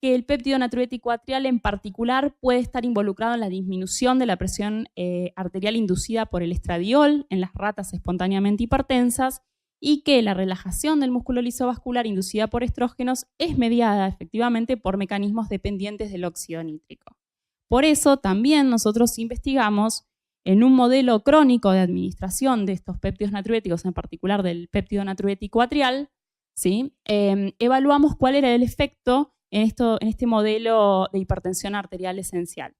que el péptido natriurético atrial en particular puede estar involucrado en la disminución de la presión arterial inducida por el estradiol en las ratas espontáneamente hipertensas y que la relajación del músculo lisovascular inducida por estrógenos es mediada efectivamente por mecanismos dependientes del óxido nítrico. Por eso también nosotros investigamos en un modelo crónico de administración de estos péptidos natriuréticos, en particular del péptido natriurético atrial, ¿sí? Evaluamos cuál era el efecto en este modelo de hipertensión arterial esencial.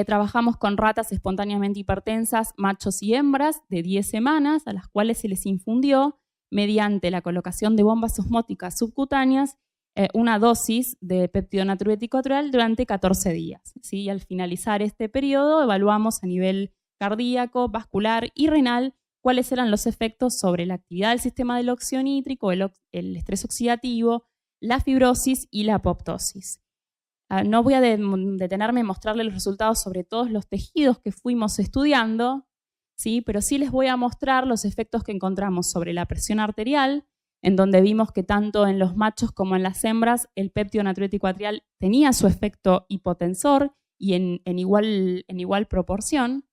Trabajamos con ratas espontáneamente hipertensas, machos y hembras, de 10 semanas, a las cuales se les infundió, mediante la colocación de bombas osmóticas subcutáneas, una dosis de péptido natriurético atrial durante 14 días. ¿Sí? Y al finalizar este periodo, evaluamos a nivel cardíaco, vascular y renal cuáles eran los efectos sobre la actividad del sistema del óxido nítrico, el estrés oxidativo, la fibrosis y la apoptosis. No voy a detenerme en mostrarles los resultados sobre todos los tejidos que fuimos estudiando, ¿sí? Pero sí les voy a mostrar los efectos que encontramos sobre la presión arterial, en donde vimos que tanto en los machos como en las hembras el péptido natriurético atrial tenía su efecto hipotensor y en igual proporción.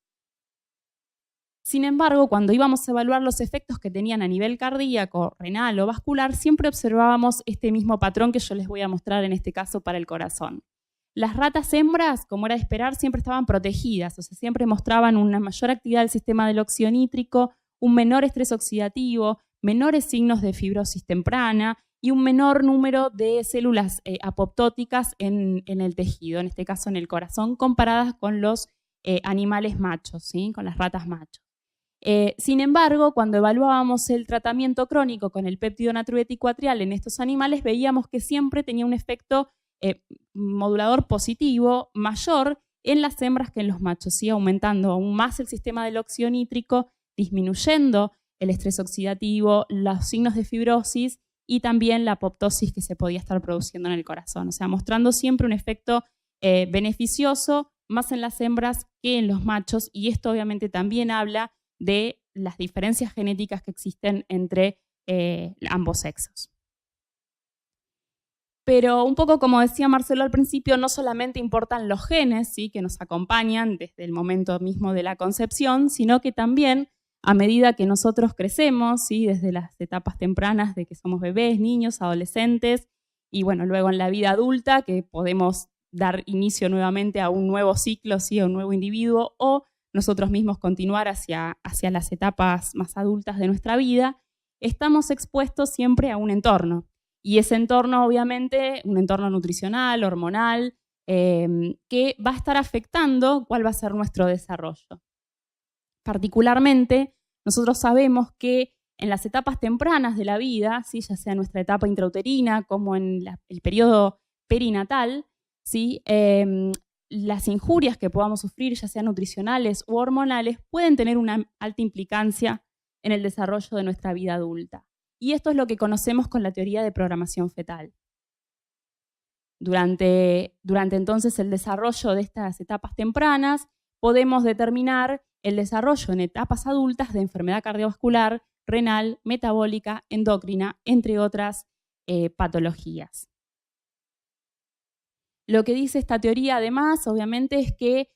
Sin embargo, cuando íbamos a evaluar los efectos que tenían a nivel cardíaco, renal o vascular, siempre observábamos este mismo patrón que yo les voy a mostrar en este caso para el corazón. Las ratas hembras, como era de esperar, siempre estaban protegidas, o sea, siempre mostraban una mayor actividad del sistema del óxido nítrico, un menor estrés oxidativo, menores signos de fibrosis temprana y un menor número de células apoptóticas en el tejido, en este caso en el corazón, comparadas con los animales machos, ¿sí? Con las ratas machos. Sin embargo, cuando evaluábamos el tratamiento crónico con el péptido natriurético atrial en estos animales, veíamos que siempre tenía un efecto modulador positivo mayor en las hembras que en los machos, ¿sí? Aumentando aún más el sistema del óxido nítrico, disminuyendo el estrés oxidativo, los signos de fibrosis y también la apoptosis que se podía estar produciendo en el corazón. O sea, mostrando siempre un efecto beneficioso más en las hembras que en los machos, y esto obviamente también habla de las diferencias genéticas que existen entre ambos sexos. Pero un poco como decía Marcelo al principio, no solamente importan los genes, ¿sí? Que nos acompañan desde el momento mismo de la concepción, sino que también a medida que nosotros crecemos, ¿sí? Desde las etapas tempranas de que somos bebés, niños, adolescentes, y bueno, luego en la vida adulta, que podemos dar inicio nuevamente a un nuevo ciclo, ¿sí? A un nuevo individuo, o nosotros mismos continuar hacia las etapas más adultas de nuestra vida, estamos expuestos siempre a un entorno. Y ese entorno, obviamente, un entorno nutricional, hormonal, que va a estar afectando cuál va a ser nuestro desarrollo. Particularmente, nosotros sabemos que en las etapas tempranas de la vida, ¿sí? Ya sea nuestra etapa intrauterina como en el periodo perinatal, ¿sí? Las injurias que podamos sufrir, ya sean nutricionales u hormonales, pueden tener una alta implicancia en el desarrollo de nuestra vida adulta. Y esto es lo que conocemos con la teoría de programación fetal. Durante entonces el desarrollo de estas etapas tempranas, podemos determinar el desarrollo en etapas adultas de enfermedad cardiovascular, renal, metabólica, endocrina, entre otras patologías. Lo que dice esta teoría, además, obviamente, es que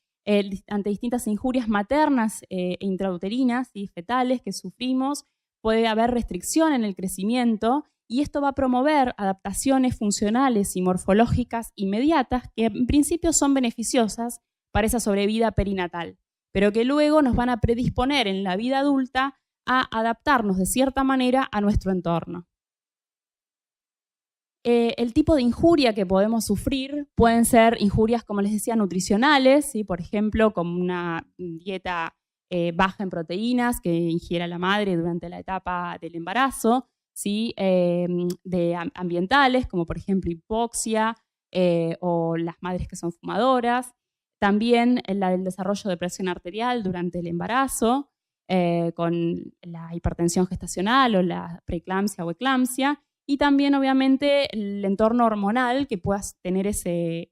ante distintas injurias maternas e intrauterinas y fetales que sufrimos, puede haber restricción en el crecimiento y esto va a promover adaptaciones funcionales y morfológicas inmediatas que en principio son beneficiosas para esa sobrevida perinatal, pero que luego nos van a predisponer en la vida adulta a adaptarnos de cierta manera a nuestro entorno. El tipo de injuria que podemos sufrir pueden ser injurias, como les decía, nutricionales, ¿sí? Por ejemplo, como una dieta baja en proteínas que ingiera la madre durante la etapa del embarazo, ¿sí? De ambientales, como por ejemplo hipoxia o las madres que son fumadoras. También la del desarrollo de presión arterial durante el embarazo, con la hipertensión gestacional o la preeclampsia o eclampsia. Y también, obviamente, el entorno hormonal que pueda tener ese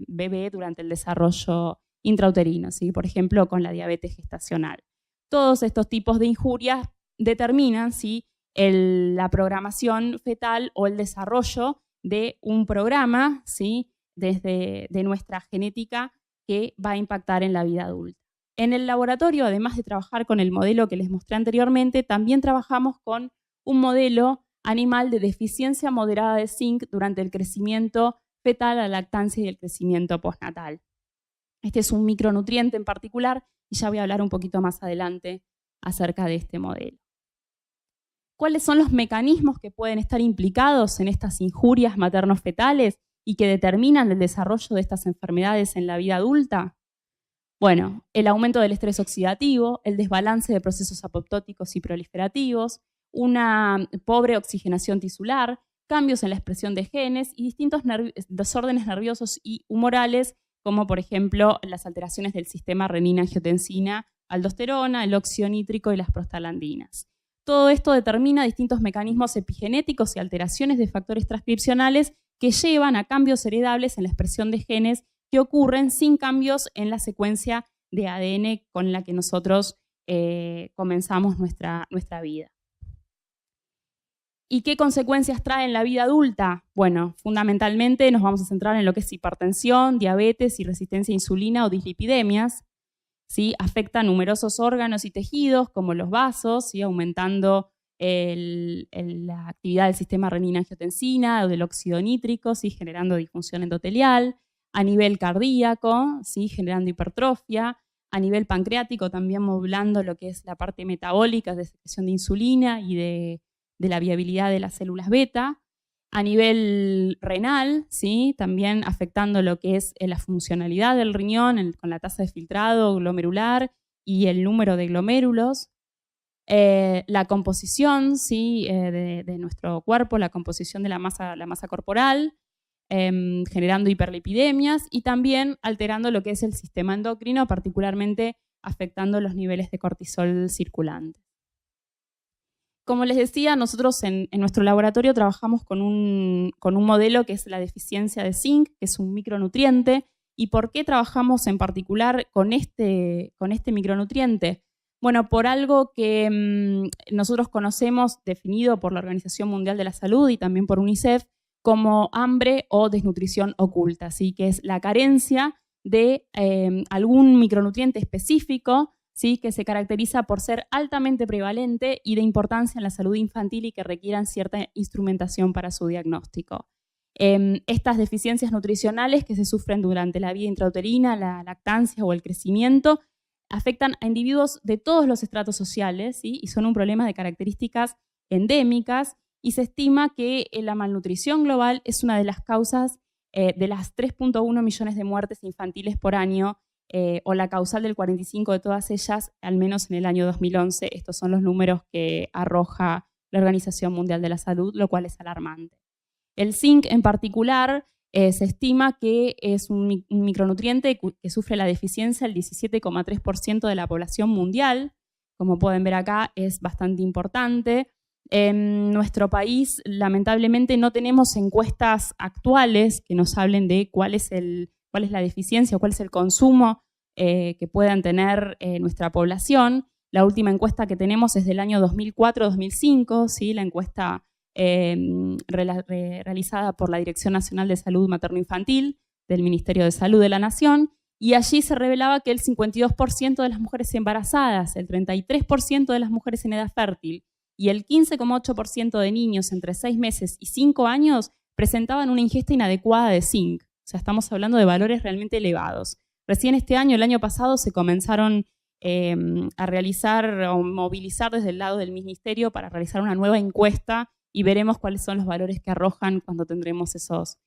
bebé durante el desarrollo intrauterino, ¿sí? Por ejemplo, con la diabetes gestacional. Todos estos tipos de injurias determinan, ¿sí? La programación fetal o el desarrollo de un programa, ¿sí? de nuestra genética que va a impactar en la vida adulta. En el laboratorio, además de trabajar con el modelo que les mostré anteriormente, también trabajamos con un modelo animal de deficiencia moderada de zinc durante el crecimiento fetal, la lactancia y el crecimiento postnatal. Este es un micronutriente en particular y ya voy a hablar un poquito más adelante acerca de este modelo. ¿Cuáles son los mecanismos que pueden estar implicados en estas injurias materno-fetales y que determinan el desarrollo de estas enfermedades en la vida adulta? Bueno, el aumento del estrés oxidativo, el desbalance de procesos apoptóticos y proliferativos, una pobre oxigenación tisular, cambios en la expresión de genes y distintos desórdenes nerviosos y humorales, como por ejemplo las alteraciones del sistema renina-angiotensina, aldosterona, el óxido nítrico y las prostaglandinas. Todo esto determina distintos mecanismos epigenéticos y alteraciones de factores transcripcionales que llevan a cambios heredables en la expresión de genes que ocurren sin cambios en la secuencia de ADN con la que nosotros comenzamos nuestra vida. ¿Y qué consecuencias trae en la vida adulta? Bueno, fundamentalmente nos vamos a centrar en lo que es hipertensión, diabetes y resistencia a insulina o dislipidemias. ¿Sí? Afecta a numerosos órganos y tejidos, como los vasos, ¿sí? Aumentando la actividad del sistema renina-angiotensina o del óxido nítrico, ¿sí? Generando disfunción endotelial. A nivel cardíaco, ¿sí? Generando hipertrofia. A nivel pancreático, también modulando lo que es la parte metabólica de secreción de insulina y de la viabilidad de las células beta. A nivel renal, ¿sí? También afectando lo que es la funcionalidad del riñón con la tasa de filtrado glomerular y el número de glomérulos. La composición, ¿sí? de nuestro cuerpo, la composición de la masa corporal, generando hiperlipidemias y también alterando lo que es el sistema endocrino, particularmente afectando los niveles de cortisol circulante. Como les decía, nosotros en nuestro laboratorio trabajamos con un modelo que es la deficiencia de zinc, que es un micronutriente. ¿Y por qué trabajamos en particular con este micronutriente? Bueno, por algo que nosotros conocemos, definido por la Organización Mundial de la Salud y también por UNICEF, como hambre o desnutrición oculta, ¿sí? Que es la carencia de algún micronutriente específico, ¿sí? Que se caracteriza por ser altamente prevalente y de importancia en la salud infantil y que requieran cierta instrumentación para su diagnóstico. Estas deficiencias nutricionales que se sufren durante la vida intrauterina, la lactancia o el crecimiento, afectan a individuos de todos los estratos sociales, ¿sí? Y son un problema de características endémicas y se estima que la malnutrición global es una de las causas de las 3.1 millones de muertes infantiles por año, o la causal del 45% de todas ellas, al menos en el año 2011. Estos son los números que arroja la Organización Mundial de la Salud, lo cual es alarmante. El zinc en particular se estima que es un micronutriente que sufre la deficiencia el 17,3% de la población mundial. Como pueden ver acá, es bastante importante. En nuestro país, lamentablemente, no tenemos encuestas actuales que nos hablen de cuál es la deficiencia o cuál es el consumo que puedan tener nuestra población. La última encuesta que tenemos es del año 2004-2005, ¿sí? La encuesta realizada por la Dirección Nacional de Salud Materno-Infantil del Ministerio de Salud de la Nación, y allí se revelaba que el 52% de las mujeres embarazadas, el 33% de las mujeres en edad fértil y el 15,8% de niños entre 6 meses y 5 años presentaban una ingesta inadecuada de zinc. O sea, estamos hablando de valores realmente elevados. Recién este año, el año pasado, se comenzaron a realizar o movilizar desde el lado del Ministerio para realizar una nueva encuesta y veremos cuáles son los valores que arrojan cuando tendremos esos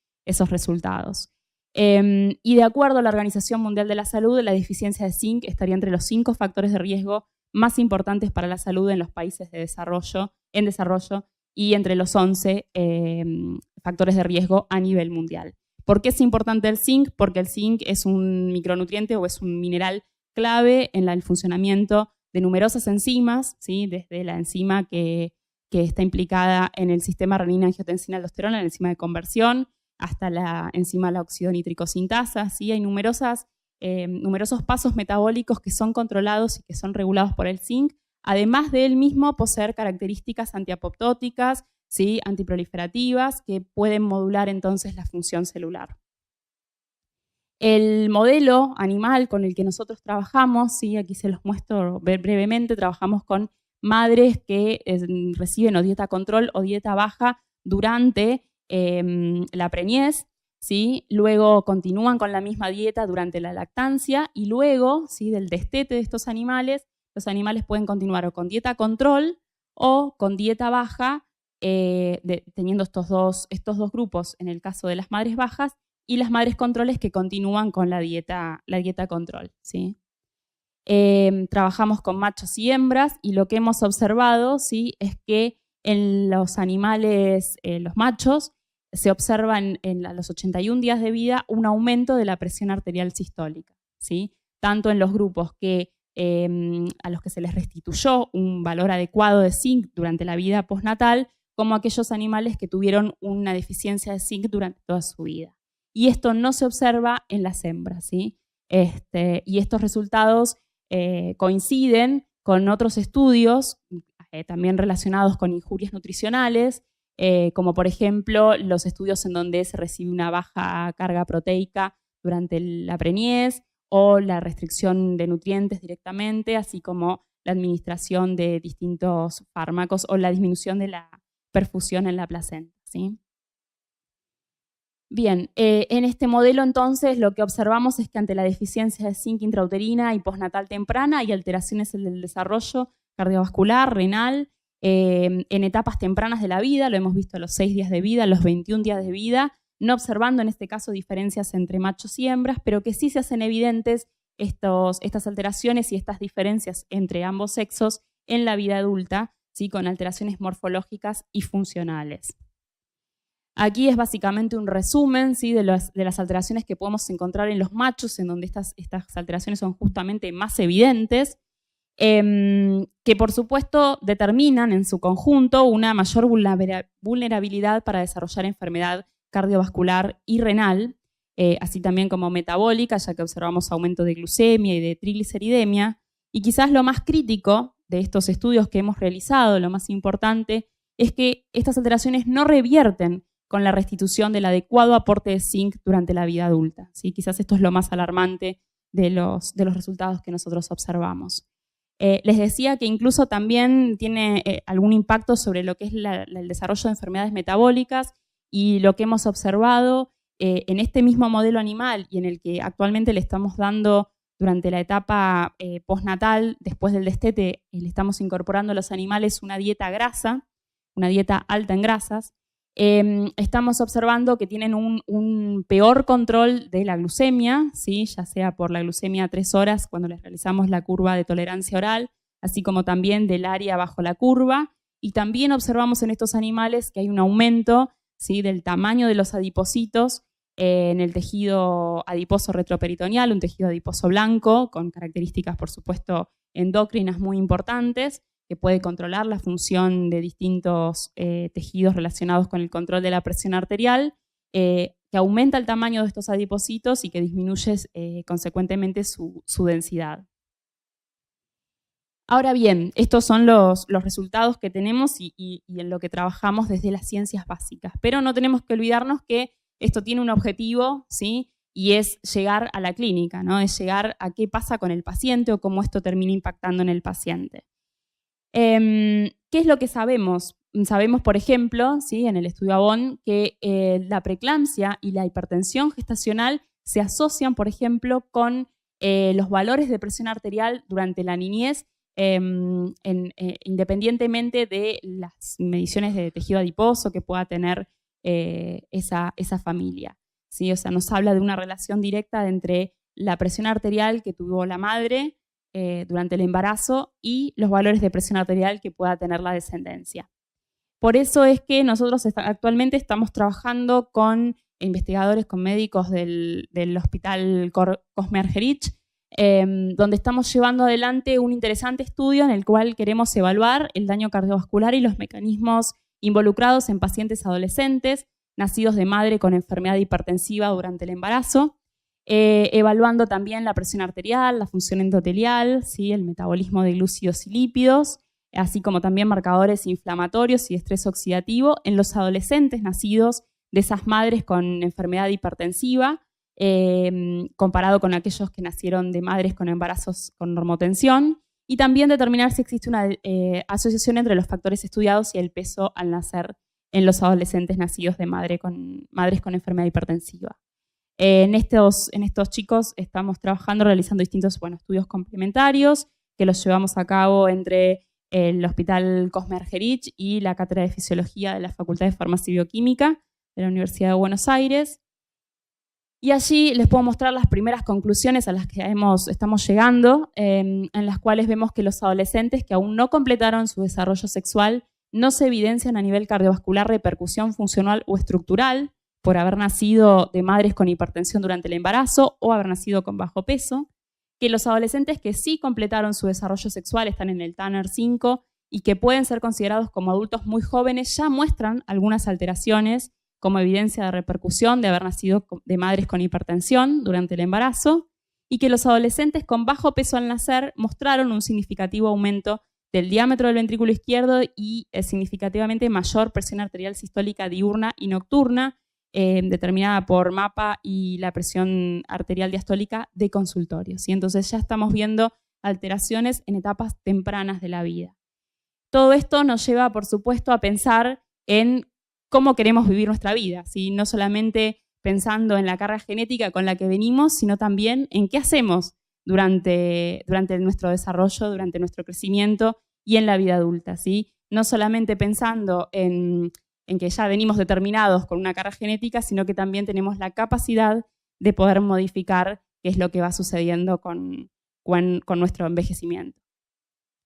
resultados. Y de acuerdo a la Organización Mundial de la Salud, la deficiencia de zinc estaría entre los 5 factores de riesgo más importantes para la salud en los países en desarrollo y entre los 11 factores de riesgo a nivel mundial. ¿Por qué es importante el zinc? Porque el zinc es un micronutriente o es un mineral clave en el funcionamiento de numerosas enzimas, ¿sí? Desde la enzima que está implicada en el sistema renina-angiotensina-aldosterona, la enzima de conversión, hasta la enzima la oxidonitricosintasa, ¿sí? Hay numerosos pasos metabólicos que son controlados y que son regulados por el zinc, además de él mismo poseer características antiapoptóticas, ¿sí? Antiproliferativas, que pueden modular entonces la función celular. El modelo animal con el que nosotros trabajamos, ¿sí? Aquí se los muestro brevemente, trabajamos con madres que reciben o dieta control o dieta baja durante la preñez, ¿sí? Luego continúan con la misma dieta durante la lactancia y luego, ¿sí? Del destete de estos animales, los animales pueden continuar o con dieta control o con dieta baja, teniendo estos dos grupos en el caso de las madres bajas y las madres controles que continúan con la dieta control, ¿sí? Trabajamos con machos y hembras y lo que hemos observado, ¿sí? Es que en los animales, los machos, se observa a los 81 días de vida un aumento de la presión arterial sistólica, ¿sí? Tanto en los grupos a los que se les restituyó un valor adecuado de zinc durante la vida postnatal, como aquellos animales que tuvieron una deficiencia de zinc durante toda su vida. Y esto no se observa en las hembras, ¿sí? Y estos resultados coinciden con otros estudios también relacionados con injurias nutricionales, como por ejemplo los estudios en donde se recibe una baja carga proteica durante la preñez o la restricción de nutrientes directamente, así como la administración de distintos fármacos o la disminución de la perfusión en la placenta, ¿sí? Bien, en este modelo entonces lo que observamos es que ante la deficiencia de zinc intrauterina y postnatal temprana hay alteraciones en el desarrollo cardiovascular, renal, en etapas tempranas de la vida, lo hemos visto a los 6 días de vida, a los 21 días de vida, no observando en este caso diferencias entre machos y hembras, pero que sí se hacen evidentes estas alteraciones y estas diferencias entre ambos sexos en la vida adulta, ¿sí? Con alteraciones morfológicas y funcionales. Aquí es básicamente un resumen, ¿sí? de las alteraciones que podemos encontrar en los machos, en donde estas alteraciones son justamente más evidentes, que por supuesto determinan en su conjunto una mayor vulnerabilidad para desarrollar enfermedad cardiovascular y renal, así también como metabólica, ya que observamos aumento de glucemia y de trigliceridemia. Y quizás lo más crítico de estos estudios que hemos realizado, lo más importante, es que estas alteraciones no revierten con la restitución del adecuado aporte de zinc durante la vida adulta, ¿sí? Quizás esto es lo más alarmante de los resultados que nosotros observamos. Les decía que incluso también tiene algún impacto sobre lo que es el desarrollo de enfermedades metabólicas, y lo que hemos observado en este mismo modelo animal y en el que actualmente le estamos dando durante la etapa postnatal, después del destete, le estamos incorporando a los animales una dieta grasa, una dieta alta en grasas. Estamos observando que tienen un peor control de la glucemia, ¿sí? Ya sea por la glucemia a 3 horas cuando les realizamos la curva de tolerancia oral, así como también del área bajo la curva. Y también observamos en estos animales que hay un aumento, ¿sí? Del tamaño de los adipocitos en el tejido adiposo retroperitoneal, un tejido adiposo blanco con características, por supuesto, endocrinas muy importantes, que puede controlar la función de distintos tejidos relacionados con el control de la presión arterial, que aumenta el tamaño de estos adipocitos y que disminuye consecuentemente su densidad. Ahora bien, estos son los resultados que tenemos y en lo que trabajamos desde las ciencias básicas, pero no tenemos que olvidarnos que esto tiene un objetivo, ¿sí? Y es llegar a la clínica, ¿no? Es llegar a qué pasa con el paciente o cómo esto termina impactando en el paciente. ¿Qué es lo que sabemos? Sabemos, por ejemplo, ¿sí? En el estudio ABON, que la preeclampsia y la hipertensión gestacional se asocian, por ejemplo, con los valores de presión arterial durante la niñez, independientemente de las mediciones de tejido adiposo que pueda tener esa familia, ¿sí? O sea, nos habla de una relación directa entre la presión arterial que tuvo la madre durante el embarazo y los valores de presión arterial que pueda tener la descendencia. Por eso es que nosotros actualmente estamos trabajando con investigadores, con médicos del Hospital Cosme Argerich, donde estamos llevando adelante un interesante estudio en el cual queremos evaluar el daño cardiovascular y los mecanismos involucrados en pacientes adolescentes nacidos de madre con enfermedad hipertensiva durante el embarazo, evaluando también la presión arterial, la función endotelial, ¿sí? El metabolismo de glúcidos y lípidos, así como también marcadores inflamatorios y estrés oxidativo en los adolescentes nacidos de esas madres con enfermedad hipertensiva, comparado con aquellos que nacieron de madres con embarazos con normotensión, y también determinar si existe una asociación entre los factores estudiados y el peso al nacer en los adolescentes nacidos de madres con enfermedad hipertensiva. En estos chicos estamos trabajando, realizando distintos estudios complementarios que los llevamos a cabo entre el Hospital Cosme Argerich y la Cátedra de Fisiología de la Facultad de Farmacia y Bioquímica de la Universidad de Buenos Aires. Y allí les puedo mostrar las primeras conclusiones a las que estamos llegando, en las cuales vemos que los adolescentes que aún no completaron su desarrollo sexual no se evidencian a nivel cardiovascular repercusión funcional o estructural por haber nacido de madres con hipertensión durante el embarazo o haber nacido con bajo peso, que los adolescentes que sí completaron su desarrollo sexual están en el Tanner 5 y que pueden ser considerados como adultos muy jóvenes ya muestran algunas alteraciones como evidencia de repercusión de haber nacido de madres con hipertensión durante el embarazo, y que los adolescentes con bajo peso al nacer mostraron un significativo aumento del diámetro del ventrículo izquierdo y significativamente mayor presión arterial sistólica diurna y nocturna, determinada por MAPA y la presión arterial diastólica de consultorio, ¿sí? Entonces ya estamos viendo alteraciones en etapas tempranas de la vida. Todo esto nos lleva, por supuesto, a pensar en cómo queremos vivir nuestra vida, ¿sí? No solamente pensando en la carga genética con la que venimos, sino también en qué hacemos durante nuestro desarrollo, durante nuestro crecimiento y en la vida adulta, ¿sí? No solamente pensando en que ya venimos determinados con una carga genética, sino que también tenemos la capacidad de poder modificar qué es lo que va sucediendo con nuestro envejecimiento.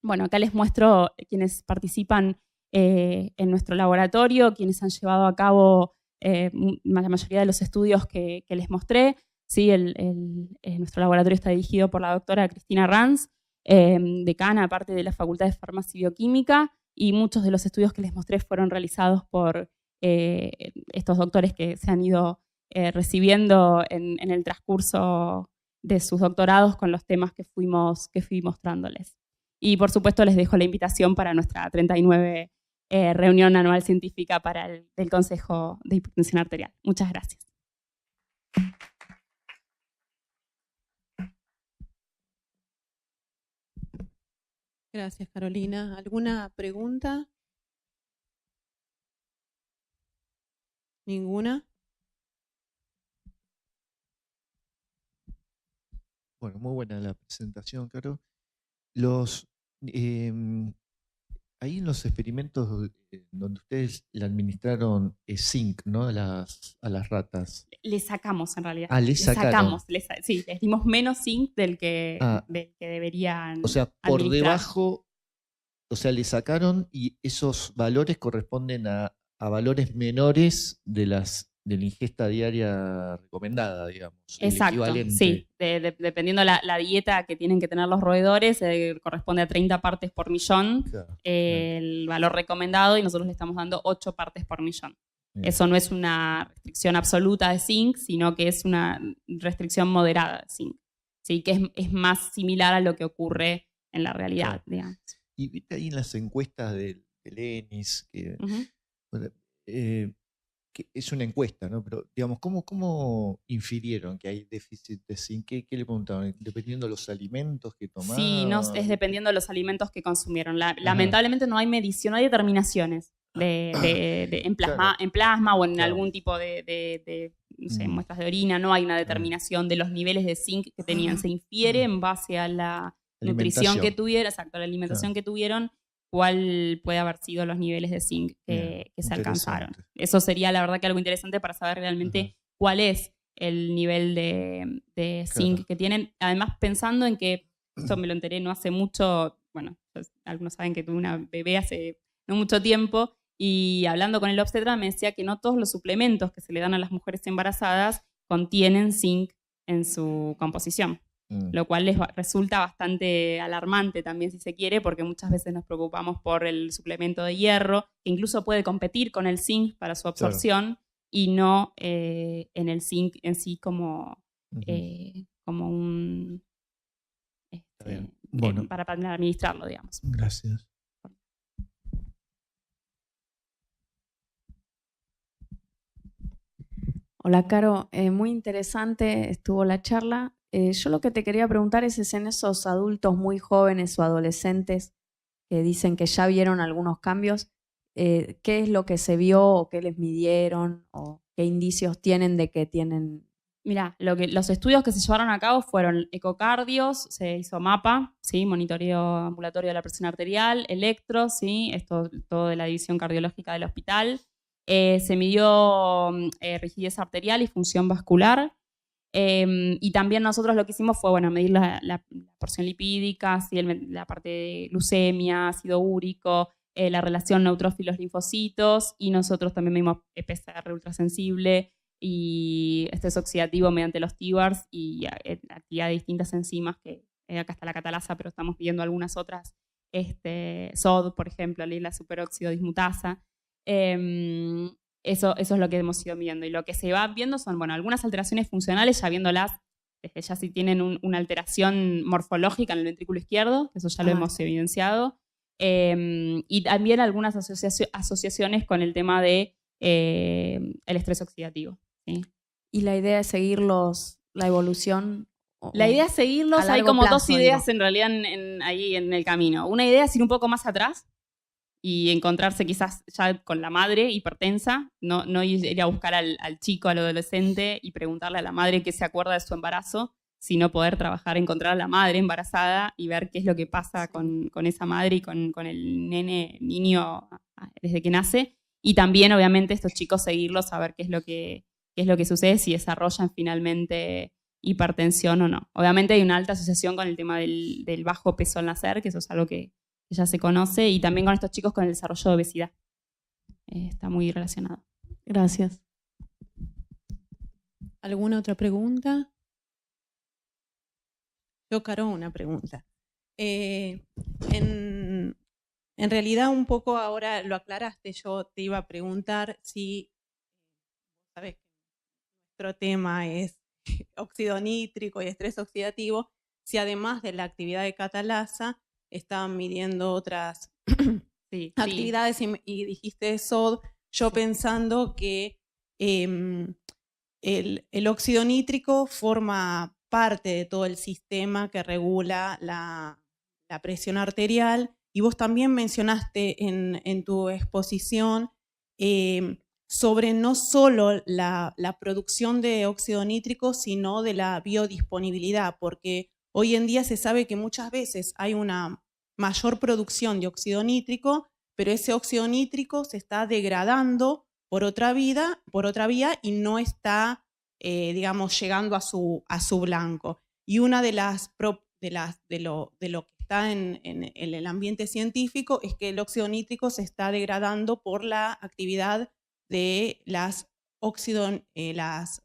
Bueno, acá les muestro quienes participan en nuestro laboratorio, quienes han llevado a cabo la mayoría de los estudios que les mostré. ¿Sí? Nuestro laboratorio está dirigido por la doctora Cristina Ranz, decana aparte de la Facultad de Farmacia y Bioquímica, y muchos de los estudios que les mostré fueron realizados por estos doctores que se han ido recibiendo en el transcurso de sus doctorados con los temas que fui mostrándoles. Y por supuesto les dejo la invitación para nuestra 39 reunión anual científica del Consejo de Hipertensión Arterial. Muchas gracias. Gracias, Carolina. ¿Alguna pregunta? ¿Ninguna? Bueno, muy buena la presentación, Caro. Ahí en los experimentos donde ustedes le administraron zinc, ¿no? a las ratas. Le sacamos, en realidad. Le sacamos. Sí, les dimos menos zinc del que deberían. O sea, por debajo, o sea, le sacaron y esos valores corresponden a valores menores de la ingesta diaria recomendada, digamos. Exacto, sí. Dependiendo la dieta que tienen que tener los roedores, corresponde a 30 partes por millón, claro, el valor recomendado, y nosotros le estamos dando 8 partes por millón. Bien. Eso no es una restricción absoluta de zinc, sino que es una restricción moderada de zinc. ¿Sí? Que es más similar a lo que ocurre en la realidad, claro, digamos. Y viste ahí en las encuestas del ENIS, que... Bueno, que es una encuesta, ¿no? Pero, digamos, ¿cómo infirieron que hay déficit de zinc? ¿Qué le preguntaban? ¿Dependiendo de los alimentos que tomaban? Sí, es dependiendo de los alimentos que consumieron. Lamentablemente no hay medición, no hay determinaciones en plasma o en algún tipo de no sé, muestras de orina. No hay una determinación de los niveles de zinc que tenían. Se infiere en base a la nutrición que tuvieron, exacto, la alimentación que tuvieron, cuál puede haber sido los niveles de zinc que se alcanzaron. Eso sería, la verdad, que algo interesante para saber realmente cuál es el nivel de zinc que tienen. Además, pensando en que, esto me lo enteré no hace mucho, bueno, algunos saben que tuve una bebé hace no mucho tiempo, y hablando con el obstetra me decía que no todos los suplementos que se le dan a las mujeres embarazadas contienen zinc en su composición. Lo cual les resulta bastante alarmante también, si se quiere, porque muchas veces nos preocupamos por el suplemento de hierro, que incluso puede competir con el zinc para su absorción, claro, y no en el zinc en sí como un... bueno, para administrarlo, digamos. Gracias. Hola, Caro. Muy interesante estuvo la charla. Yo lo que te quería preguntar es en esos adultos muy jóvenes o adolescentes que dicen que ya vieron algunos cambios, ¿qué es lo que se vio o qué les midieron o qué indicios tienen de que tienen? Mira, los estudios que se llevaron a cabo fueron ecocardios, se hizo MAPA, ¿sí? Monitoreo ambulatorio de la presión arterial, electro, ¿sí? Esto todo de la división cardiológica del hospital. Se midió rigidez arterial y función vascular. Y también nosotros lo que hicimos fue medir la porción lipídica, ¿sí? La parte de glucemia, ácido úrico, la relación neutrófilos-linfocitos, y nosotros también medimos PCR ultrasensible y estrés oxidativo mediante los TIVARS y actividad de distintas enzimas, que acá está la catalasa, pero estamos viendo algunas otras, SOD, por ejemplo, la superóxido dismutasa. Eso es lo que hemos ido viendo, y lo que se va viendo son algunas alteraciones funcionales, ya viéndolas desde ya si tienen una alteración morfológica en el ventrículo izquierdo, eso ya lo hemos evidenciado, y también algunas asociaciones con el tema de el estrés oxidativo. ¿Sí? ¿Y la idea es seguirlos, la evolución? La idea es seguirlos, hay como dos ideas en realidad ahí en el camino. Una idea es ir un poco más atrás y encontrarse quizás ya con la madre hipertensa, no ir a buscar al chico, al adolescente y preguntarle a la madre qué se acuerda de su embarazo, sino poder trabajar, encontrar a la madre embarazada y ver qué es lo que pasa con esa madre y con el niño desde que nace. Y también, obviamente, estos chicos seguirlos, saber qué es lo que sucede, si desarrollan finalmente hipertensión o no. Obviamente hay una alta asociación con el tema del bajo peso al nacer, que eso es algo que ya se conoce, y también con estos chicos con el desarrollo de obesidad. Está muy relacionado. Gracias. ¿Alguna otra pregunta? Yo, Caro, una pregunta. En realidad, un poco ahora lo aclaraste, yo te iba a preguntar si, sabes que nuestro tema es óxido nítrico y estrés oxidativo, si además de la actividad de catalasa, estaban midiendo otras actividades y dijiste SOD, yo pensando que el óxido nítrico forma parte de todo el sistema que regula la presión arterial, y vos también mencionaste en tu exposición sobre no solo la producción de óxido nítrico, sino de la biodisponibilidad, porque hoy en día se sabe que muchas veces hay una mayor producción de óxido nítrico, pero ese óxido nítrico se está degradando por otra vía y no está, digamos, llegando a su blanco. Y una de lo que está en el ambiente científico es que el óxido nítrico se está degradando por la actividad de las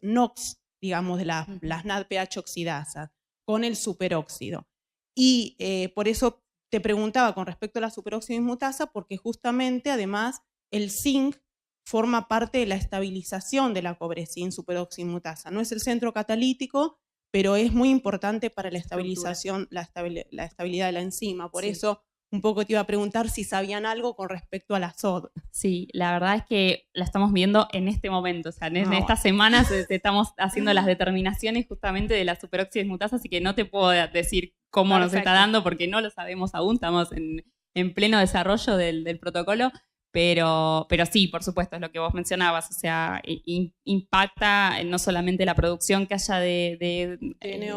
NOx, digamos, de las NADPH oxidasas, con el superóxido. Y por eso te preguntaba con respecto a la superóxido dismutasa, porque justamente, además, el zinc forma parte de la estabilización de la cobre-zinc superóxido dismutasa. No es el centro catalítico, pero es muy importante para la estabilización, la estabilidad de la enzima. Por eso un poco te iba a preguntar si sabían algo con respecto a la SOD. Sí, la verdad es que la estamos viendo en este momento. O sea, en estas semanas estamos haciendo las determinaciones justamente de la superóxido dismutasa, así que no te puedo decir cómo nos está dando porque no lo sabemos aún. Estamos en pleno desarrollo del protocolo. Pero sí, por supuesto, es lo que vos mencionabas, o sea, impacta no solamente la producción que haya de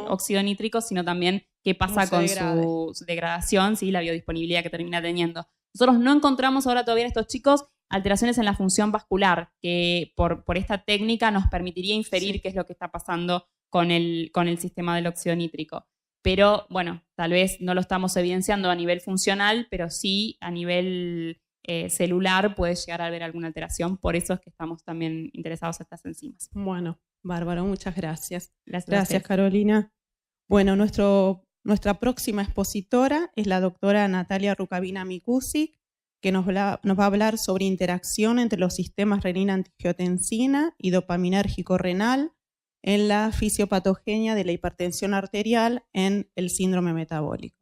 óxido nítrico, sino también qué pasa con su degradación, ¿sí? La biodisponibilidad que termina teniendo. Nosotros no encontramos ahora todavía en estos chicos alteraciones en la función vascular, que por esta técnica nos permitiría inferir qué es lo que está pasando con el sistema del óxido nítrico. Pero bueno, tal vez no lo estamos evidenciando a nivel funcional, pero sí a nivel celular puede llegar a haber alguna alteración, por eso es que estamos también interesados en estas enzimas. Bueno, bárbaro, muchas gracias. Gracias, Carolina. Bueno, nuestra próxima expositora es la doctora Natalia Rukavina Mikusic, que nos va a hablar sobre interacción entre los sistemas renina-angiotensina y dopaminérgico renal en la fisiopatogenia de la hipertensión arterial en el síndrome metabólico.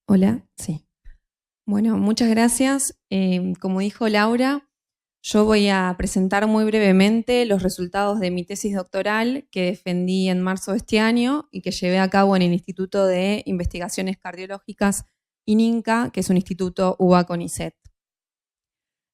Hola, sí. Bueno, muchas gracias. Como dijo Laura, yo voy a presentar muy brevemente los resultados de mi tesis doctoral que defendí en marzo de este año y que llevé a cabo en el Instituto de Investigaciones Cardiológicas ININCA, que es un instituto UBA-CONICET.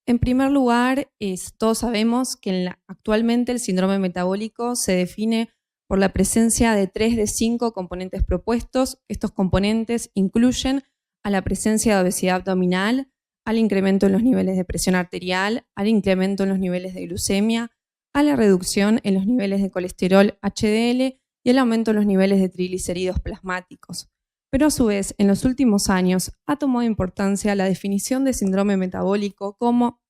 En primer lugar, todos sabemos que actualmente el síndrome metabólico se define por la presencia de 3 de 5 componentes propuestos. Estos componentes incluyen a la presencia de obesidad abdominal, al incremento en los niveles de presión arterial, al incremento en los niveles de glucemia, a la reducción en los niveles de colesterol HDL y el aumento en los niveles de triglicéridos plasmáticos. Pero a su vez, en los últimos años ha tomado importancia la definición de síndrome metabólico como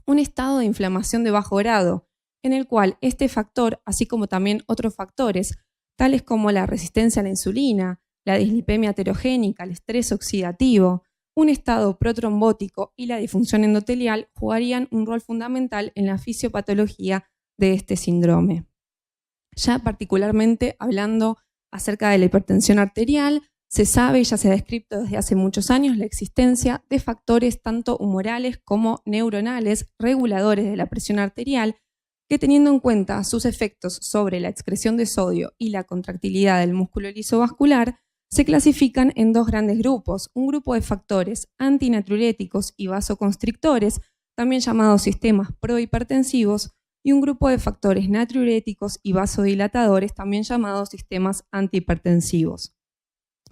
un estado de inflamación de bajo grado, en el cual este factor, así como también otros factores, tales como la resistencia a la insulina, la dislipemia heterogénica, el estrés oxidativo un estado protrombótico y la disfunción endotelial jugarían un rol fundamental en la fisiopatología de este síndrome. Ya particularmente hablando acerca de la hipertensión arterial, se sabe y ya se ha descrito desde hace muchos años la existencia de factores tanto humorales como neuronales reguladores de la presión arterial que, teniendo en cuenta sus efectos sobre la excreción de sodio y la contractilidad del músculo lisovascular, se clasifican en dos grandes grupos: un grupo de factores antinatriuréticos y vasoconstrictores, también llamados sistemas prohipertensivos, y un grupo de factores natriuréticos y vasodilatadores, también llamados sistemas antihipertensivos.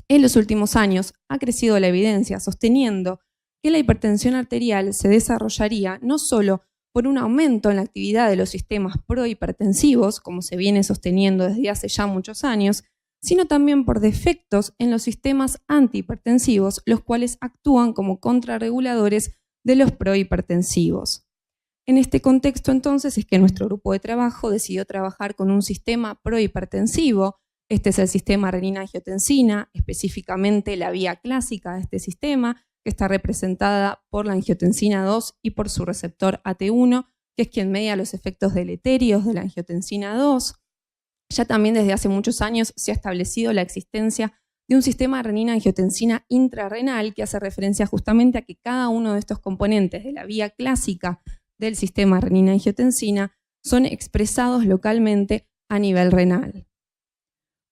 En los últimos años ha crecido la evidencia sosteniendo que la hipertensión arterial se desarrollaría no solo por un aumento en la actividad de los sistemas prohipertensivos, como se viene sosteniendo desde hace ya muchos años, sino también por defectos en los sistemas antihipertensivos, los cuales actúan como contrarreguladores de los prohipertensivos. En este contexto, entonces, es que nuestro grupo de trabajo decidió trabajar con un sistema prohipertensivo. Este es el sistema renina-angiotensina, específicamente la vía clásica de este sistema, que está representada por la angiotensina 2 y por su receptor AT1, que es quien media los efectos deleterios de la angiotensina 2. Ya también desde hace muchos años se ha establecido la existencia de un sistema renina-angiotensina intrarrenal que hace referencia justamente a que cada uno de estos componentes de la vía clásica del sistema renina-angiotensina son expresados localmente a nivel renal.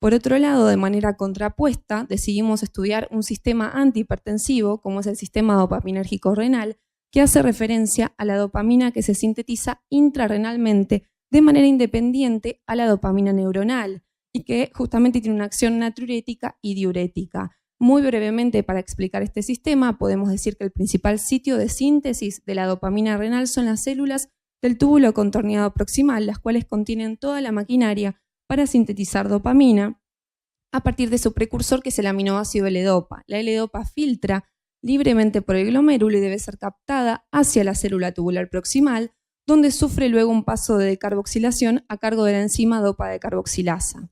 Por otro lado, de manera contrapuesta, decidimos estudiar un sistema antihipertensivo, como es el sistema dopaminérgico renal, que hace referencia a la dopamina que se sintetiza intrarrenalmente de manera independiente a la dopamina neuronal y que justamente tiene una acción natriurética y diurética. Muy brevemente, para explicar este sistema, podemos decir que el principal sitio de síntesis de la dopamina renal son las células del túbulo contorneado proximal, las cuales contienen toda la maquinaria para sintetizar dopamina a partir de su precursor, que es el aminoácido L-Dopa. La L-Dopa filtra libremente por el glomérulo y debe ser captada hacia la célula tubular proximal, donde sufre luego un paso de decarboxilación a cargo de la enzima dopa decarboxilasa.